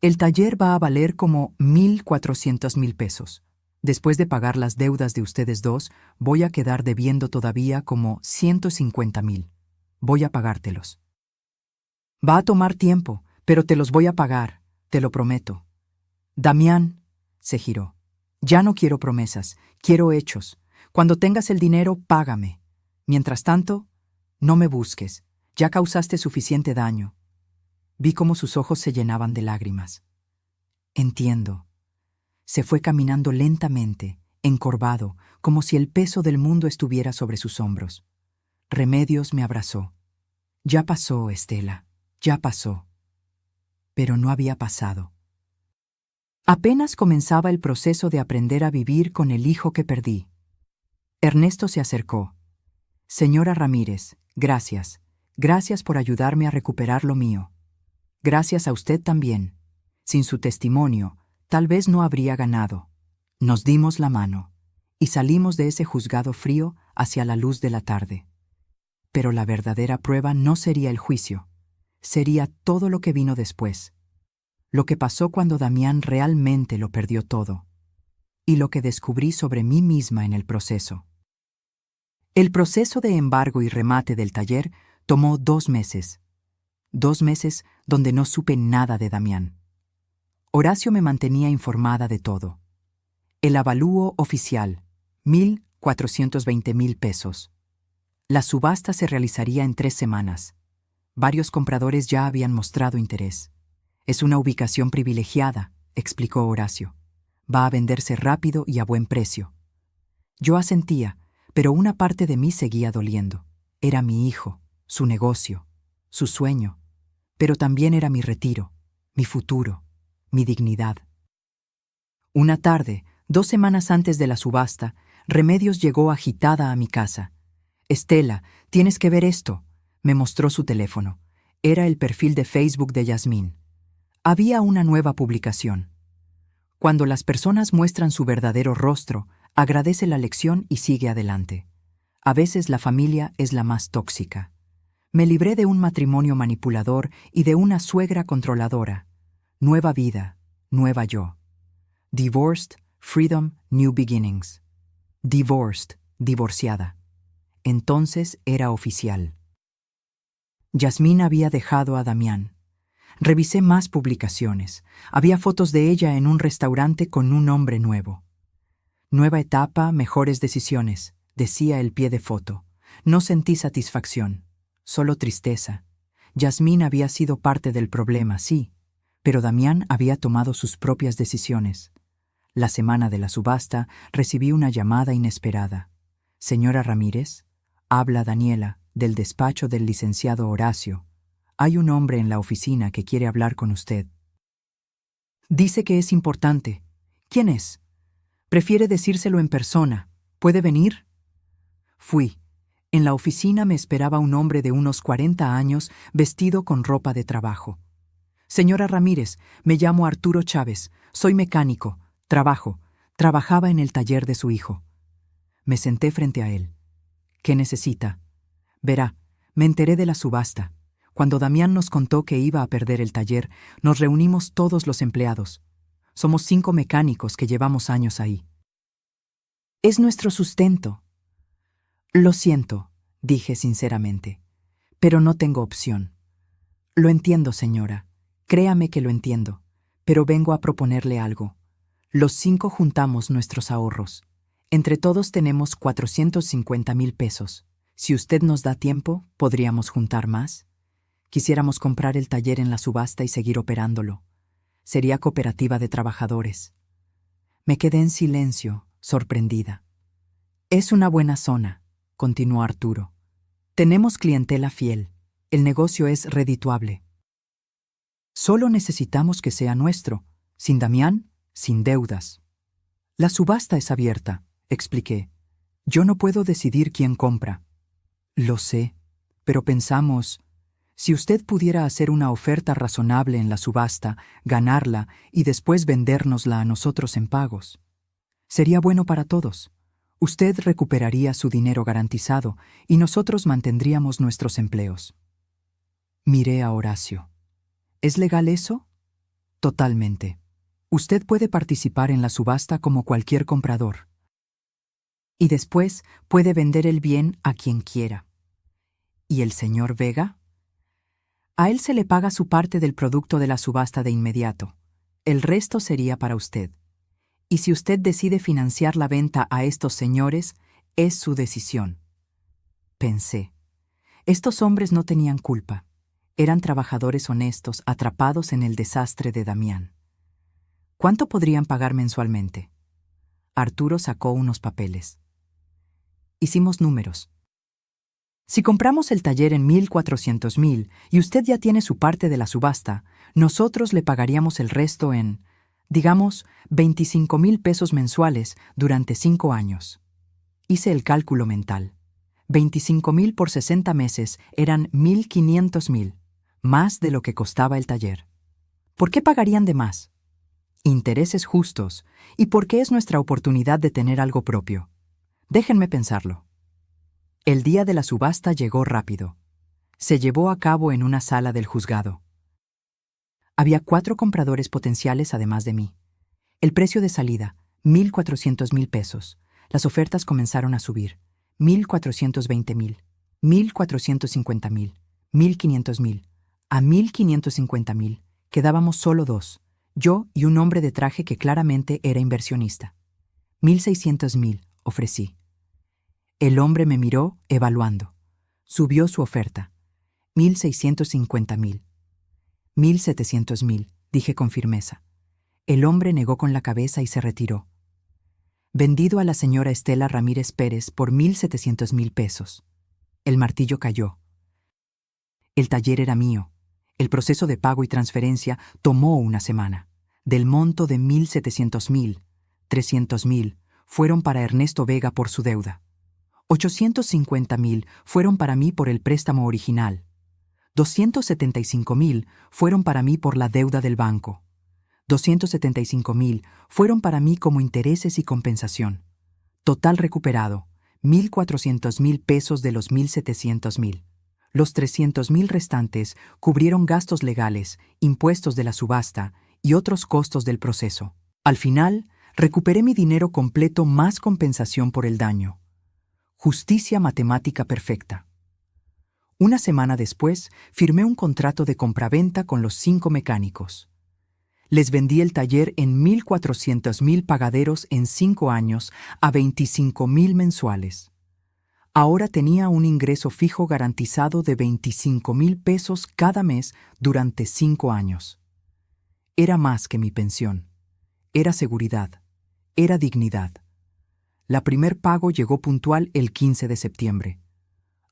«El taller va a valer como 1,400,000 pesos. Después de pagar las deudas de ustedes dos, voy a quedar debiendo todavía como 150,000. Voy a pagártelos. Va a tomar tiempo, pero te los voy a pagar, te lo prometo». «Damián», se giró. «Ya no quiero promesas, quiero hechos. Cuando tengas el dinero, págame. Mientras tanto, no me busques. Ya causaste suficiente daño». Vi cómo sus ojos se llenaban de lágrimas. «Entiendo». Se fue caminando lentamente, encorvado, como si el peso del mundo estuviera sobre sus hombros. Remedios me abrazó. «Ya pasó, Estela, ya pasó». Pero no había pasado. Apenas comenzaba el proceso de aprender a vivir con el hijo que perdí. Ernesto se acercó. «Señora Ramírez, gracias. Gracias por ayudarme a recuperar lo mío. Gracias a usted también. Sin su testimonio, Tal vez no habría ganado. Nos dimos la mano y salimos de ese juzgado frío hacia la luz de la tarde. Pero la verdadera prueba no sería el juicio, sería todo lo que vino después. Lo que pasó cuando Damián realmente lo perdió todo. Y lo que descubrí sobre mí misma en el proceso. El proceso de embargo y remate del taller tomó 2 meses. 2 meses donde no supe nada de Damián. Horacio me mantenía informada de todo. El avalúo oficial, 1,420,000 pesos. La subasta se realizaría en 3 semanas. Varios compradores ya habían mostrado interés. Es una ubicación privilegiada, explicó Horacio. Va a venderse rápido y a buen precio. Yo asentía, pero una parte de mí seguía doliendo. Era mi hijo, su negocio, su sueño, pero también era mi retiro, mi futuro, mi dignidad. Una tarde, 2 semanas antes de la subasta, Remedios llegó agitada a mi casa. «Estela, tienes que ver esto», me mostró su teléfono. Era el perfil de Facebook de Yasmín. Había una nueva publicación. Cuando las personas muestran su verdadero rostro, agradece la lección y sigue adelante. A veces la familia es la más tóxica. Me libré de un matrimonio manipulador y de una suegra controladora. Nueva vida, nueva yo. Divorced, freedom, new beginnings. Divorced, divorciada. Entonces era oficial. Yasmín había dejado a Damián. Revisé más publicaciones. Había fotos de ella en un restaurante con un hombre nuevo. Nueva etapa, mejores decisiones, decía el pie de foto. No sentí satisfacción, solo tristeza. Yasmín había sido parte del problema, sí, pero Damián había tomado sus propias decisiones. La semana de la subasta recibí una llamada inesperada. «Señora Ramírez, habla Daniela, del despacho del licenciado Horacio. Hay un hombre en la oficina que quiere hablar con usted. Dice que es importante. ¿Quién es? Prefiere decírselo en persona. ¿Puede venir?» Fui. En la oficina me esperaba un hombre de unos 40 años vestido con ropa de trabajo. «Señora Ramírez, me llamo Arturo Chávez. Soy mecánico. Trabajaba en el taller de su hijo». Me senté frente a él. «¿Qué necesita?» «Verá, me enteré de la subasta. Cuando Damián nos contó que iba a perder el taller, nos reunimos todos los empleados. Somos 5 mecánicos que llevamos años ahí. Es nuestro sustento». «Lo siento», dije sinceramente, «pero no tengo opción». «Lo entiendo, señora. Créame que lo entiendo. Pero vengo a proponerle algo. Los 5 juntamos nuestros ahorros. Entre todos tenemos 450,000 pesos. Si usted nos da tiempo, podríamos juntar más. Quisiéramos comprar el taller en la subasta y seguir operándolo. Sería cooperativa de trabajadores». Me quedé en silencio, sorprendida. «Es una buena zona», continuó Arturo. «Tenemos clientela fiel. El negocio es redituable. Solo necesitamos que sea nuestro. Sin Damián, sin deudas». «La subasta es abierta», expliqué. «Yo no puedo decidir quién compra». «Lo sé, pero pensamos, si usted pudiera hacer una oferta razonable en la subasta, ganarla y después vendérnosla a nosotros en pagos. Sería bueno para todos. Usted recuperaría su dinero garantizado y nosotros mantendríamos nuestros empleos». Miré a Horacio. «¿Es legal eso?» «Totalmente. Usted puede participar en la subasta como cualquier comprador. Y después puede vender el bien a quien quiera». «¿Y el señor Vega?» «A él se le paga su parte del producto de la subasta de inmediato. El resto sería para usted. Y si usted decide financiar la venta a estos señores, es su decisión». Pensé. Estos hombres no tenían culpa. Eran trabajadores honestos atrapados en el desastre de Damián. ¿Cuánto podrían pagar mensualmente? Arturo sacó unos papeles. Hicimos números. Si compramos el taller en 1,400,000 y usted ya tiene su parte de la subasta, nosotros le pagaríamos el resto en, digamos, 25,000 pesos mensuales durante 5 años. Hice el cálculo mental. 25,000 por 60 meses eran 1,500,000, más de lo que costaba el taller. ¿Por qué pagarían de más? Intereses justos, y porque es nuestra oportunidad de tener algo propio. Déjenme pensarlo. El día de la subasta llegó rápido. Se llevó a cabo en una sala del juzgado. Había 4 compradores potenciales además de mí. El precio de salida, 1,400,000 pesos. Las ofertas comenzaron a subir. 1,420,000, 1,450,000, 1,500,000. A 1,550,000 quedábamos solo 2, yo y un hombre de traje que claramente era inversionista. 1,600,000 ofrecí. El hombre me miró evaluando. Subió su oferta. 1,650,000. 1,700,000, dije con firmeza. El hombre negó con la cabeza y se retiró. Vendido a la señora Estela Ramírez Pérez por 1,700,000 pesos. El martillo cayó. El taller era mío. El proceso de pago y transferencia tomó una semana. Del monto de 1,700,000, 300,000 fueron para Ernesto Vega por su deuda. 850,000 fueron para mí por el préstamo original. 275,000 fueron para mí por la deuda del banco. 275,000 fueron para mí como intereses y compensación. Total recuperado, 1,400,000 pesos de los 1,700,000. Los 300,000 restantes cubrieron gastos legales, impuestos de la subasta y otros costos del proceso. Al final, recuperé mi dinero completo más compensación por el daño. Justicia matemática perfecta. Una semana después, firmé un contrato de compraventa con los 5 mecánicos. Les vendí el taller en 1,400,000 pagaderos en 5 años a 25,000 mensuales. Ahora tenía un ingreso fijo garantizado de 25,000 pesos cada mes durante 5 años. Era más que mi pensión. Era seguridad. Era dignidad. La primer pago llegó puntual el 15 de septiembre.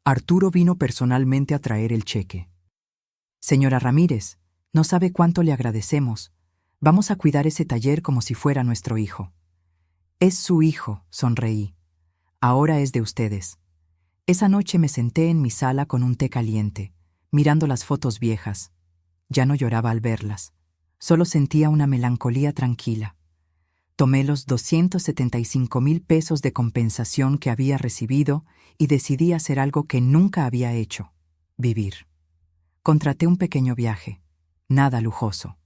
Arturo vino personalmente a traer el cheque. Señora Ramírez, no sabe cuánto le agradecemos. Vamos a cuidar ese taller como si fuera nuestro hijo. Es su hijo, sonreí. Ahora es de ustedes. Esa noche me senté en mi sala con un té caliente, mirando las fotos viejas. Ya no lloraba al verlas. Solo sentía una melancolía tranquila. Tomé los 275,000 pesos de compensación que había recibido y decidí hacer algo que nunca había hecho: vivir. Contraté un pequeño viaje, nada lujoso.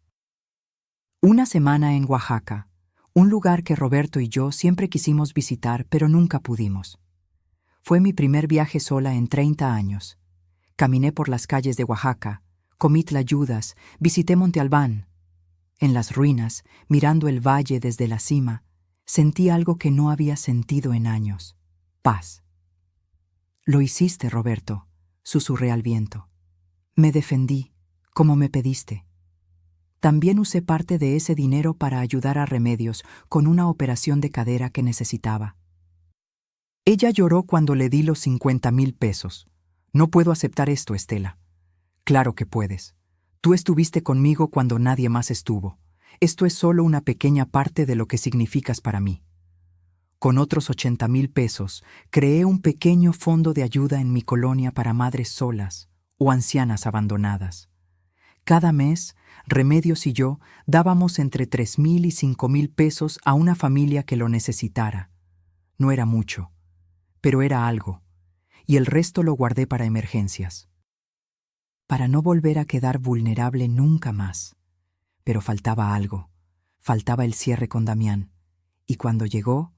Una semana en Oaxaca, un lugar que Roberto y yo siempre quisimos visitar, pero nunca pudimos. Fue mi primer viaje sola en 30 años. Caminé por las calles de Oaxaca, comí tlayudas, visité Monte Albán. En las ruinas, mirando el valle desde la cima, sentí algo que no había sentido en años: paz. Lo hiciste, Roberto, susurré al viento. Me defendí, como me pediste. También usé parte de ese dinero para ayudar a Remedios con una operación de cadera que necesitaba. Ella lloró cuando le di los 50,000 pesos. No puedo aceptar esto, Estela. Claro que puedes. Tú estuviste conmigo cuando nadie más estuvo. Esto es solo una pequeña parte de lo que significas para mí. Con otros 80,000 pesos, creé un pequeño fondo de ayuda en mi colonia para madres solas o ancianas abandonadas. Cada mes, Remedios y yo dábamos entre 3,000 y 5,000 pesos a una familia que lo necesitara. No era mucho, pero era algo, y el resto lo guardé para emergencias. Para no volver a quedar vulnerable nunca más. Pero faltaba algo, faltaba el cierre con Damián, y cuando llegó,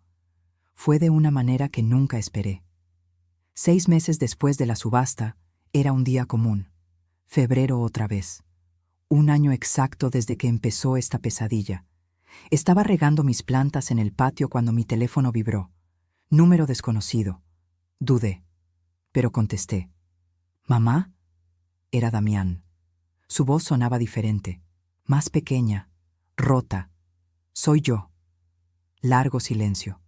fue de una manera que nunca esperé. 6 meses después de la subasta, era un día común, febrero otra vez. Un año exacto desde que empezó esta pesadilla. Estaba regando mis plantas en el patio cuando mi teléfono vibró. Número desconocido. Dudé, pero contesté. ¿Mamá? Era Damián. Su voz sonaba diferente, más pequeña, rota. Soy yo. Largo silencio.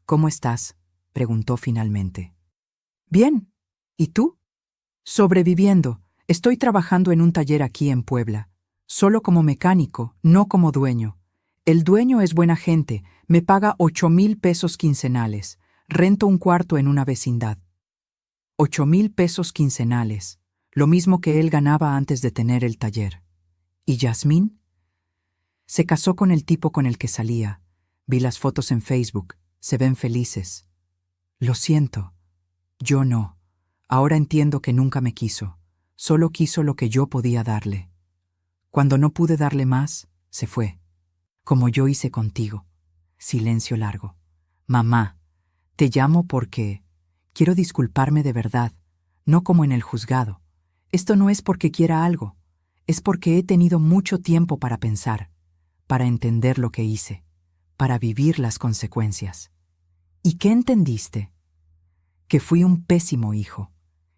¿Cómo estás?, preguntó finalmente. Bien. ¿Y tú? Sobreviviendo. Estoy trabajando en un taller aquí en Puebla. Solo como mecánico, no como dueño. El dueño es buena gente, me paga 8,000 pesos quincenales. Rento un cuarto en una vecindad. 8,000 pesos quincenales, lo mismo que él ganaba antes de tener el taller. ¿Y Yasmín? Se casó con el tipo con el que salía. Vi las fotos en Facebook. Se ven felices. Lo siento. Yo no. Ahora entiendo que nunca me quiso. Solo quiso lo que yo podía darle. Cuando no pude darle más, se fue. Como yo hice contigo. Silencio largo. Mamá, te llamo porque quiero disculparme de verdad, no como en el juzgado. Esto no es porque quiera algo, es porque he tenido mucho tiempo para pensar, para entender lo que hice, para vivir las consecuencias. ¿Y qué entendiste? Que fui un pésimo hijo,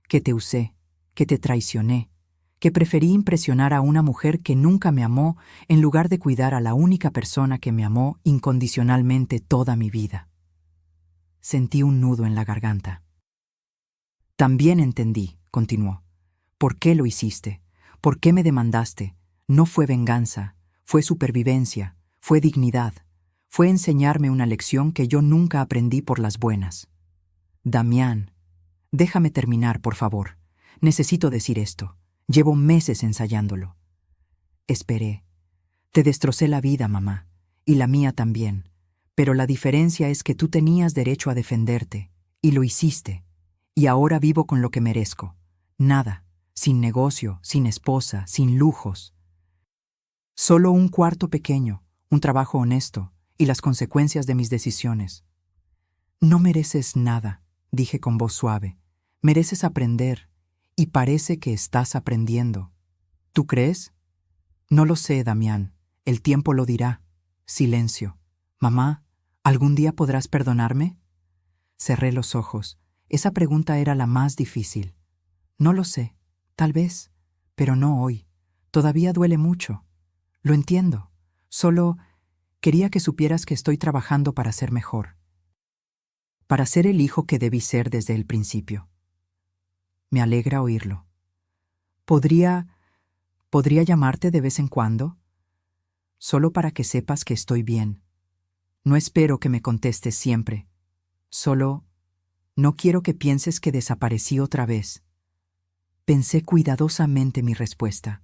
que te usé, que te traicioné, que preferí impresionar a una mujer que nunca me amó en lugar de cuidar a la única persona que me amó incondicionalmente toda mi vida. Sentí un nudo en la garganta. También entendí, continuó, por qué lo hiciste, por qué me demandaste. No fue venganza, fue supervivencia, fue dignidad, fue enseñarme una lección que yo nunca aprendí por las buenas. Damián, déjame terminar, por favor. Necesito decir esto. Llevo meses ensayándolo. Esperé. Te destrocé la vida, mamá, y la mía también. Pero la diferencia es que tú tenías derecho a defenderte, y lo hiciste. Y ahora vivo con lo que merezco. Nada, sin negocio, sin esposa, sin lujos. Solo un cuarto pequeño, un trabajo honesto, y las consecuencias de mis decisiones. No mereces nada, dije con voz suave. Mereces aprender, y parece que estás aprendiendo. ¿Tú crees? No lo sé, Damián. El tiempo lo dirá. Silencio. Mamá, ¿algún día podrás perdonarme? Cerré los ojos. Esa pregunta era la más difícil. No lo sé. Tal vez. Pero no hoy. Todavía duele mucho. Lo entiendo. Solo quería que supieras que estoy trabajando para ser mejor. Para ser el hijo que debí ser desde el principio. Me alegra oírlo. ¿Podría llamarte de vez en cuando? Solo para que sepas que estoy bien. No espero que me contestes siempre. Solo no quiero que pienses que desaparecí otra vez. Pensé cuidadosamente mi respuesta.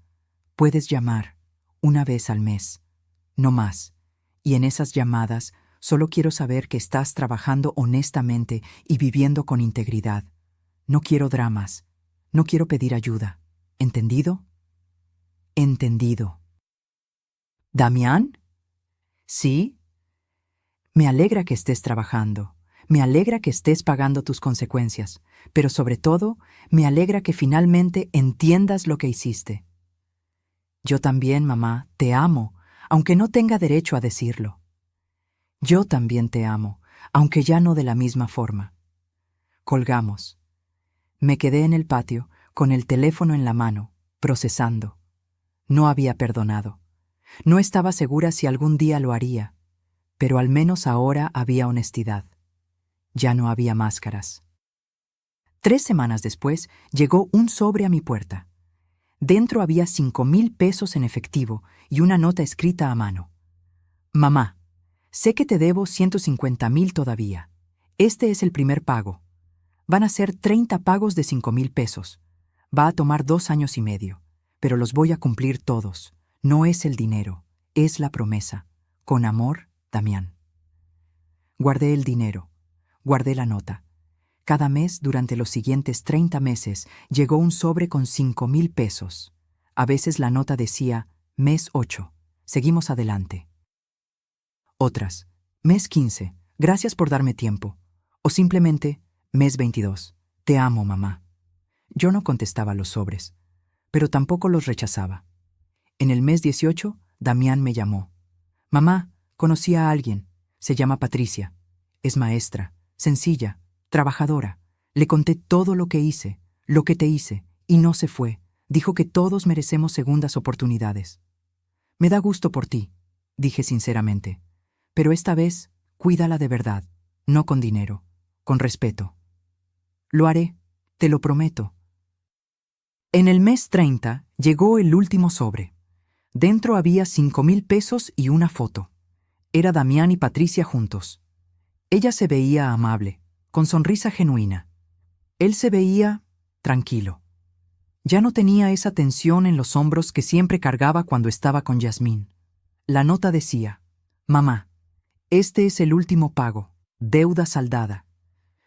Puedes llamar, una vez al mes, no más. Y en esas llamadas solo quiero saber que estás trabajando honestamente y viviendo con integridad. No quiero dramas. No quiero pedir ayuda. ¿Entendido? Entendido. ¿Damián? ¿Sí? Me alegra que estés trabajando. Me alegra que estés pagando tus consecuencias. Pero sobre todo, me alegra que finalmente entiendas lo que hiciste. Yo también, mamá, te amo, aunque no tenga derecho a decirlo. Yo también te amo, aunque ya no de la misma forma. Colgamos. Me quedé en el patio, con el teléfono en la mano, procesando. No había perdonado. No estaba segura si algún día lo haría, pero al menos ahora había honestidad. Ya no había máscaras. 3 semanas después, llegó un sobre a mi puerta. Dentro había 5,000 pesos en efectivo y una nota escrita a mano. Mamá, sé que te debo 150,000 todavía. Este es el primer pago. Van a ser 30 pagos de 5,000 pesos. Va a tomar 2 años y medio, pero los voy a cumplir todos. No es el dinero, es la promesa. Con amor, Damián. Guardé el dinero, guardé la nota. Cada mes, durante los siguientes 30 meses, llegó un sobre con 5,000 pesos. A veces la nota decía, mes 8, seguimos adelante. Otras, mes 15, gracias por darme tiempo. O simplemente, mes 22, te amo, mamá. Yo no contestaba los sobres, pero tampoco los rechazaba. En el mes 18, Damián me llamó. Mamá, conocí a alguien. Se llama Patricia. Es maestra, sencilla, trabajadora. Le conté todo lo que hice, lo que te hice, y no se fue. Dijo que todos merecemos segundas oportunidades. Me da gusto por ti, dije sinceramente. Pero esta vez, cuídala de verdad, no con dinero, con respeto. Lo haré, te lo prometo. En el mes 30 llegó el último sobre. Dentro había 5,000 pesos y una foto. Era Damián y Patricia juntos. Ella se veía amable, con sonrisa genuina. Él se veía tranquilo. Ya no tenía esa tensión en los hombros que siempre cargaba cuando estaba con Yasmín. La nota decía: «Mamá, este es el último pago, deuda saldada.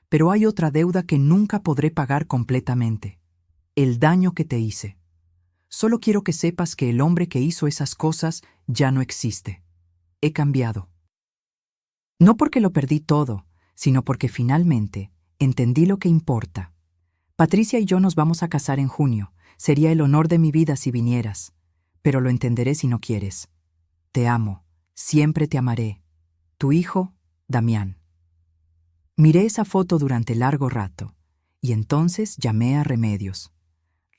Pero hay otra deuda que nunca podré pagar completamente. El daño que te hice. Solo quiero que sepas que el hombre que hizo esas cosas ya no existe. He cambiado. No porque lo perdí todo, sino porque finalmente entendí lo que importa. Patricia y yo nos vamos a casar en junio. Sería el honor de mi vida si vinieras. Pero lo entenderé si no quieres. Te amo. Siempre te amaré. Tu hijo, Damián». Miré esa foto durante largo rato, y entonces llamé a Remedios.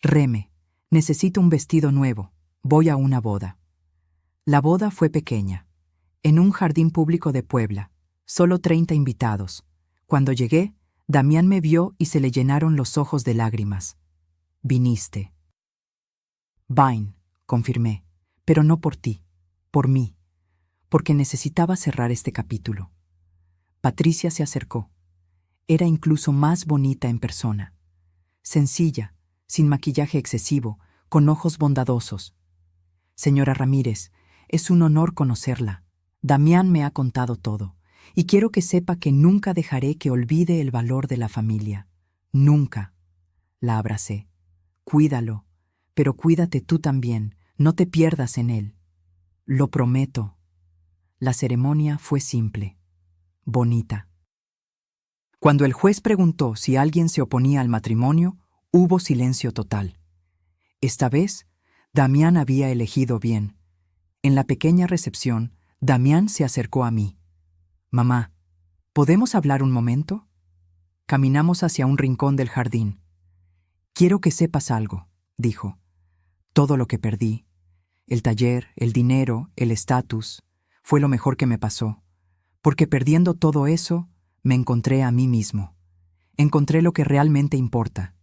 «Reme, necesito un vestido nuevo. Voy a una boda». La boda fue pequeña, en un jardín público de Puebla, solo 30 invitados. Cuando llegué, Damián me vio y se le llenaron los ojos de lágrimas. «Viniste». «Vine», confirmé, «pero no por ti, por mí, porque necesitaba cerrar este capítulo». Patricia se acercó. Era incluso más bonita en persona. Sencilla, sin maquillaje excesivo, con ojos bondadosos. «Señora Ramírez, es un honor conocerla. Damián me ha contado todo, y quiero que sepa que nunca dejaré que olvide el valor de la familia. Nunca». La abracé. «Cuídalo, pero cuídate tú también, no te pierdas en él». «Lo prometo». La ceremonia fue simple, bonita. Cuando el juez preguntó si alguien se oponía al matrimonio, hubo silencio total. Esta vez, Damián había elegido bien. En la pequeña recepción, Damián se acercó a mí. «Mamá, ¿podemos hablar un momento?» Caminamos hacia un rincón del jardín. «Quiero que sepas algo», dijo. «Todo lo que perdí, el taller, el dinero, el estatus, fue lo mejor que me pasó. Porque perdiendo todo eso, me encontré a mí mismo. Encontré lo que realmente importa.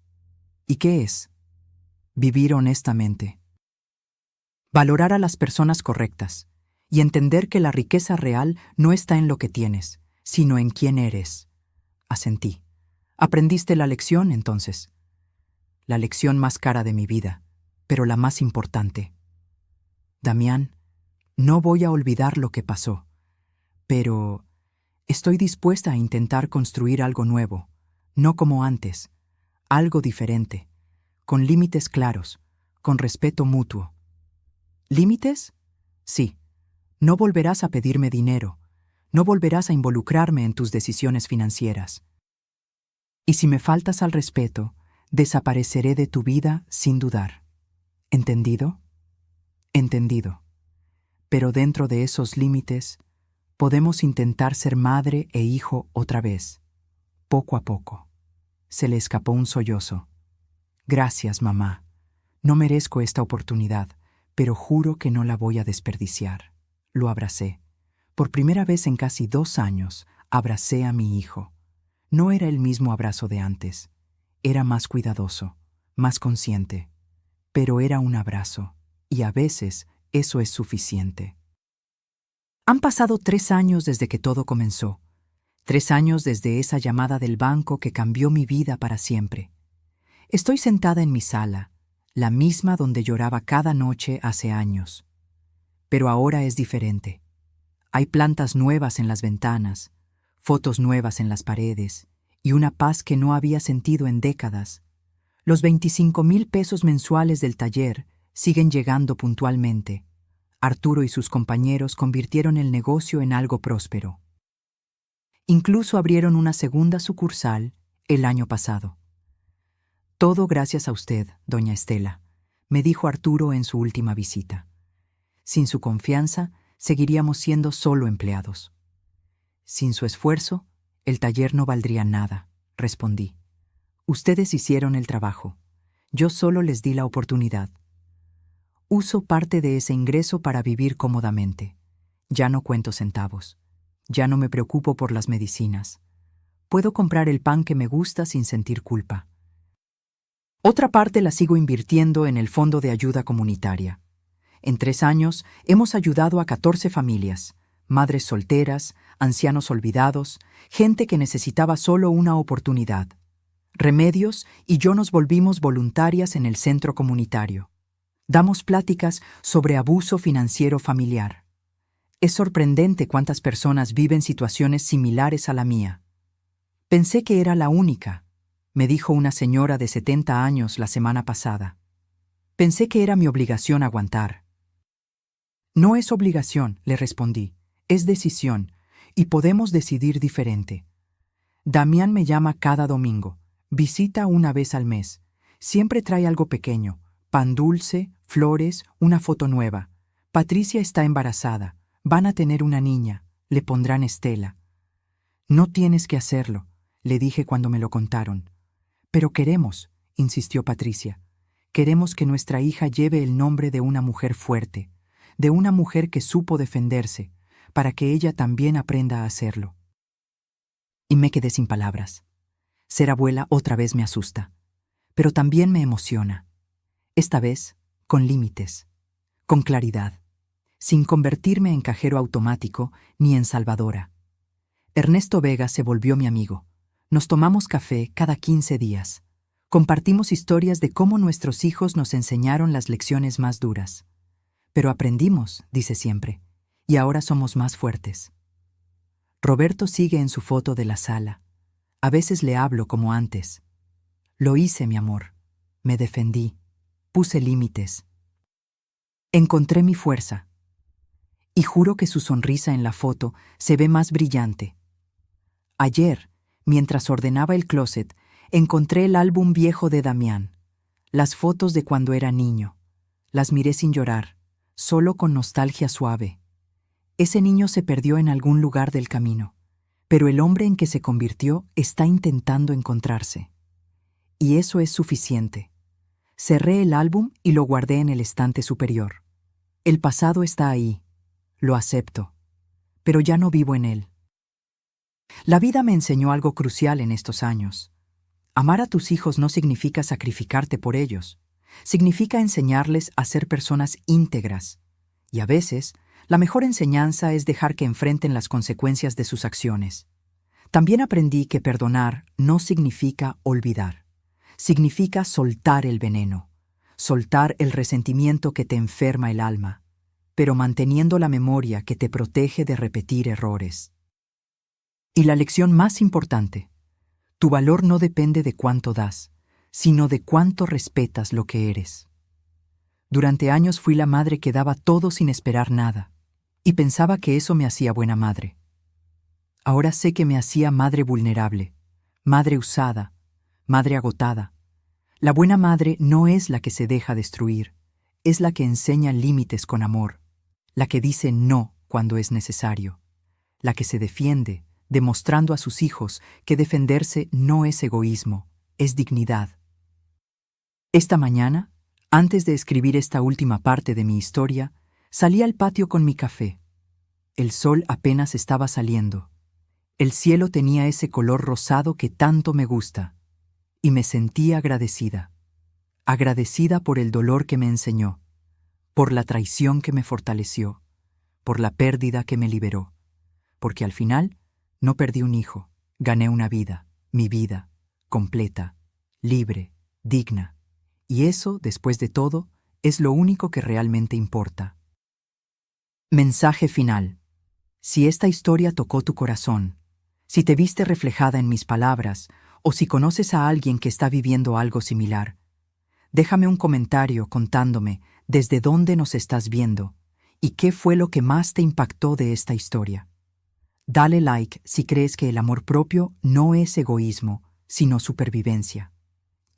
¿Y qué es? Vivir honestamente. Valorar a las personas correctas y entender que la riqueza real no está en lo que tienes, sino en quién eres». Asentí. «¿Aprendiste la lección, entonces?» «La lección más cara de mi vida, pero la más importante. Damián, no voy a olvidar lo que pasó, pero estoy dispuesta a intentar construir algo nuevo, no como antes, algo diferente, con límites claros, con respeto mutuo». «¿Límites?» «Sí. No volverás a pedirme dinero, no volverás a involucrarme en tus decisiones financieras. Y si me faltas al respeto, desapareceré de tu vida sin dudar. ¿Entendido?» «Entendido. Pero dentro de esos límites, podemos intentar ser madre e hijo otra vez, poco a poco». Se le escapó un sollozo. «Gracias, mamá. No merezco esta oportunidad, pero juro que no la voy a desperdiciar». Lo abracé. Por primera vez en casi 2 años, abracé a mi hijo. No era el mismo abrazo de antes. Era más cuidadoso, más consciente. Pero era un abrazo, y a veces eso es suficiente. Han pasado 3 años desde que todo comenzó. 3 años desde esa llamada del banco que cambió mi vida para siempre. Estoy sentada en mi sala, la misma donde lloraba cada noche hace años. Pero ahora es diferente. Hay plantas nuevas en las ventanas, fotos nuevas en las paredes, y una paz que no había sentido en décadas. Los 25,000 pesos mensuales del taller siguen llegando puntualmente. Arturo y sus compañeros convirtieron el negocio en algo próspero. Incluso abrieron una segunda sucursal el año pasado. «Todo gracias a usted, doña Estela», me dijo Arturo en su última visita. «Sin su confianza, seguiríamos siendo solo empleados». «Sin su esfuerzo, el taller no valdría nada», respondí. «Ustedes hicieron el trabajo. Yo solo les di la oportunidad. Uso parte de ese ingreso para vivir cómodamente. Ya no cuento centavos. Ya no me preocupo por las medicinas. Puedo comprar el pan que me gusta sin sentir culpa. Otra parte la sigo invirtiendo en el Fondo de Ayuda Comunitaria. En 3 años hemos ayudado a 14 familias, madres solteras, ancianos olvidados, gente que necesitaba solo una oportunidad. Remedios y yo nos volvimos voluntarias en el centro comunitario. Damos pláticas sobre abuso financiero familiar. Es sorprendente cuántas personas viven situaciones similares a la mía. Pensé que era la única, me dijo una señora de 70 años la semana pasada. Pensé que era mi obligación aguantar. No es obligación, le respondí, es decisión, y podemos decidir diferente. Damián me llama cada domingo, visita una vez al mes, siempre trae algo pequeño, pan dulce, flores, una foto nueva. Patricia está embarazada, van a tener una niña, le pondrán Estela. No tienes que hacerlo, le dije cuando me lo contaron. Pero queremos, insistió Patricia, queremos que nuestra hija lleve el nombre de una mujer fuerte, de una mujer que supo defenderse, para que ella también aprenda a hacerlo. Y me quedé sin palabras. Ser abuela otra vez me asusta, pero también me emociona. Esta vez, con límites, con claridad, sin convertirme en cajero automático ni en salvadora. Ernesto Vega se volvió mi amigo. Nos tomamos café cada 15 días. Compartimos historias de cómo nuestros hijos nos enseñaron las lecciones más duras. Pero aprendimos, dice siempre, y ahora somos más fuertes. Roberto sigue en su foto de la sala. A veces le hablo como antes. Lo hice, mi amor. Me defendí. Puse límites. Encontré mi fuerza. Y juro que su sonrisa en la foto se ve más brillante. Ayer, mientras ordenaba el closet, encontré el álbum viejo de Damián, las fotos de cuando era niño. Las miré sin llorar, solo con nostalgia suave. Ese niño se perdió en algún lugar del camino, pero el hombre en que se convirtió está intentando encontrarse. Y eso es suficiente. Cerré el álbum y lo guardé en el estante superior. El pasado está ahí. Lo acepto, pero ya no vivo en él. La vida me enseñó algo crucial en estos años. Amar a tus hijos no significa sacrificarte por ellos. Significa enseñarles a ser personas íntegras. Y a veces, la mejor enseñanza es dejar que enfrenten las consecuencias de sus acciones. También aprendí que perdonar no significa olvidar. Significa soltar el veneno, soltar el resentimiento que te enferma el alma, pero manteniendo la memoria que te protege de repetir errores. Y la lección más importante, tu valor no depende de cuánto das, sino de cuánto respetas lo que eres. Durante años fui la madre que daba todo sin esperar nada, y pensaba que eso me hacía buena madre. Ahora sé que me hacía madre vulnerable, madre usada, madre agotada. La buena madre no es la que se deja destruir, es la que enseña límites con amor, la que dice no cuando es necesario, la que se defiende, demostrando a sus hijos que defenderse no es egoísmo, es dignidad. Esta mañana, antes de escribir esta última parte de mi historia, salí al patio con mi café. El sol apenas estaba saliendo. El cielo tenía ese color rosado que tanto me gusta, y me sentí agradecida. Agradecida por el dolor que me enseñó, por la traición que me fortaleció, por la pérdida que me liberó, porque al final no perdí un hijo, gané una vida, mi vida, completa, libre, digna. Y eso, después de todo, es lo único que realmente importa. Mensaje final. Si esta historia tocó tu corazón, si te viste reflejada en mis palabras, o si conoces a alguien que está viviendo algo similar, déjame un comentario contándome desde dónde nos estás viendo y qué fue lo que más te impactó de esta historia. Dale like si crees que el amor propio no es egoísmo, sino supervivencia.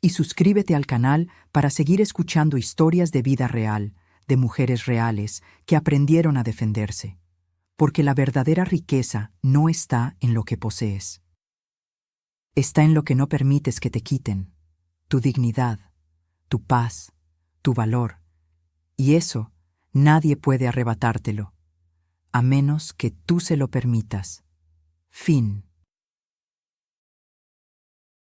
Y suscríbete al canal para seguir escuchando historias de vida real, de mujeres reales que aprendieron a defenderse. Porque la verdadera riqueza no está en lo que posees. Está en lo que no permites que te quiten, tu dignidad, tu paz, tu valor. Y eso nadie puede arrebatártelo, a menos que tú se lo permitas. Fin.